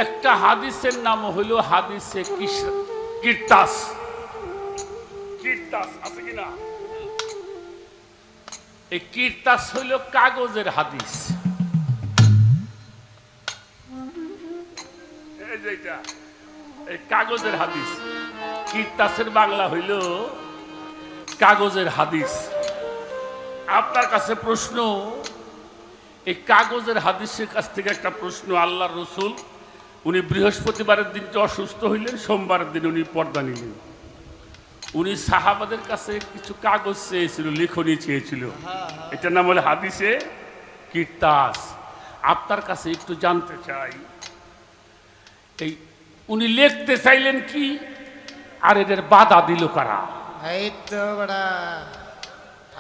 একটা হাদিসের নাম হইল হাদিসে কিরতাস। কিরতাস আছে কিনা? এই কিরতাস হইল কাগজের হাদিস। এই যেটা এই কাগজের হাদিস, কিরতাসের বাংলা হইল কাগজের হাদিস। আপনার কাছে প্রশ্ন, এই কাগজের হাদিসের কাছ থেকে একটা প্রশ্ন। আল্লাহর রাসূল উনি বৃহস্পতিবারের দিনটা অসুস্থ হইলেন, সোমবারের দিন উনি পর্দা নিলেন। উনি সাহাবাদের কাছে কিছু কাগজ চেয়েছিল, লিখনি চেয়েছিল, এটার নাম হলো হাদিসে কিরতাস। আপনার কাছে একটু জানতে চাই, এই উনি লিখতে চাইলেন কি আর এদের বাধা দিল কারা? এই তো বড়া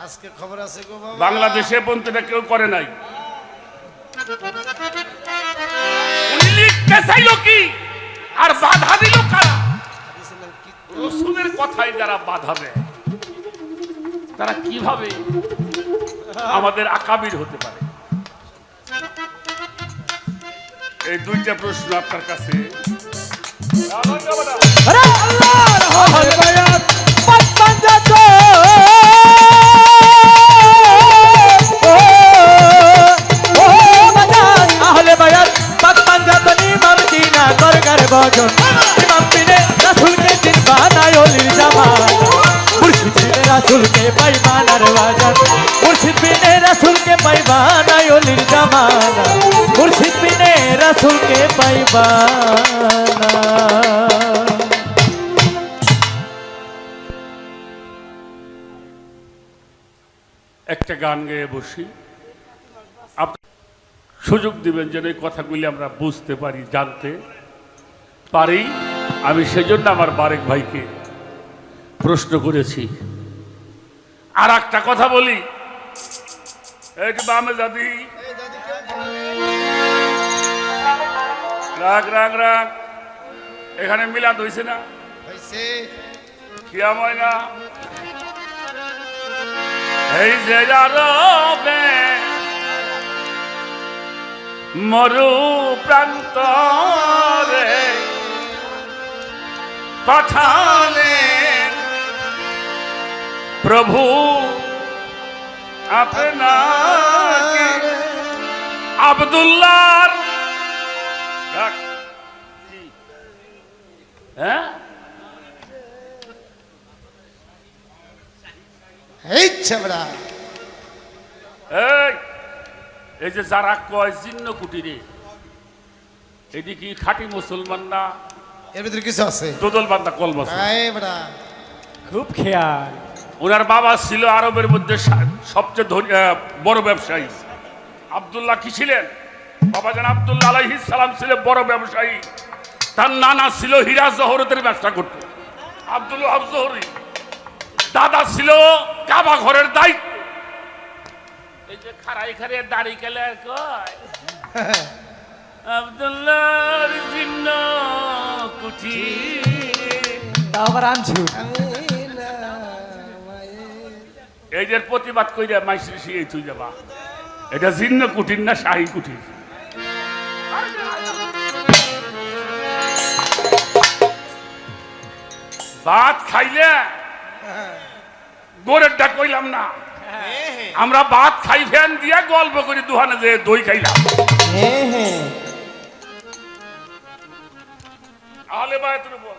আজকে খবর আছে গো বাবা, বাংলাদেশে পর্যন্ত এটা কেউ করে নাই। উনি লিখতে চাইল কি আর বাধা দিল কারা? হাদিসের নাম কি? রসুলের কথায় যারা বাধা দেয় তারা কিভাবে আমাদের আকাবির হতে পারে? এই দুইটা প্রশ্ন আপনার কাছে। আরে আল্লাহর আহলে বায়াত পাক পাঞ্জাত ও বাজান আহলে বায়াত পাক পাঞ্জাত ইমাম দিনা করগার বজন ইমাম বিনে রাসূলকে দিন বানায় ওলির জামানা মুর্শিদ বিনে রাসূলকে পাইমানার বাজান মুর্শিদ বিনে রাসূলকে পাইমানায় ওলির জামানা মুর্শিদ বিনে রাসূলকে পাইমানা। একটা গান গেয়ে বসি, সুযোগ দিবেন যেন এই কথাগুলি আমরা বুঝতে পারি, জানতে পারি। আমি সেজন্য আমার বারেক ভাইকে প্রশ্ন করেছি। আর একটা কথা বলি, একটু বামে যাবি, রাগ রাগ রাগ। এখানে মিলাদ হয়েছে না? হইছে। কিয়াম হয় না? এই যে রবে মরু প্রান্তরে পাঠালে প্রভু আপনাকে আব্দুল্লাহর ডাক। হ্যাঁ এই ছেবড়া এই যে যারা কয় জিন্ন কুটিরে, এদিকে খাঁটি মুসলমান না এর ভিতরে কিছু আছে দোদল বান্দা কলমা। এই বড়া খুব খেয়াল। ওনার বাবা ছিল আরবের মধ্যে সবচেয়ে বড় ব্যবসায়ী। আব্দুল্লাহ কি ছিলেন? বাবা জান আব্দুল্লাহ আলাইহিস সালাম ছিলেন বড় ব্যবসায়ী। তার নানা ছিল হীরা জহরতের ব্যবসা করত, আব্দুল ওয়াহাব জোহরি। দাদা ছিল কাবা ঘরের দায়িত্ব। এই যে খারাই খারিয়ে দাড়ি কেলে কয় আব্দুল্লাহর জিন্ন কুঠি। তাও আবার আনছু। এই যে প্রতিবাদ কইরা মাইসি শিয়ে তুই যাবা, এটা জিন্ন কুটির না শাহী কুটির? ভাত খাইলে গোরের ডাক কইলাম না, আমরা ভাত খাই ফ্যান দিয়া গল্প করি দুহানে যে দই খাইলাম। আহলে বায়াতের উপর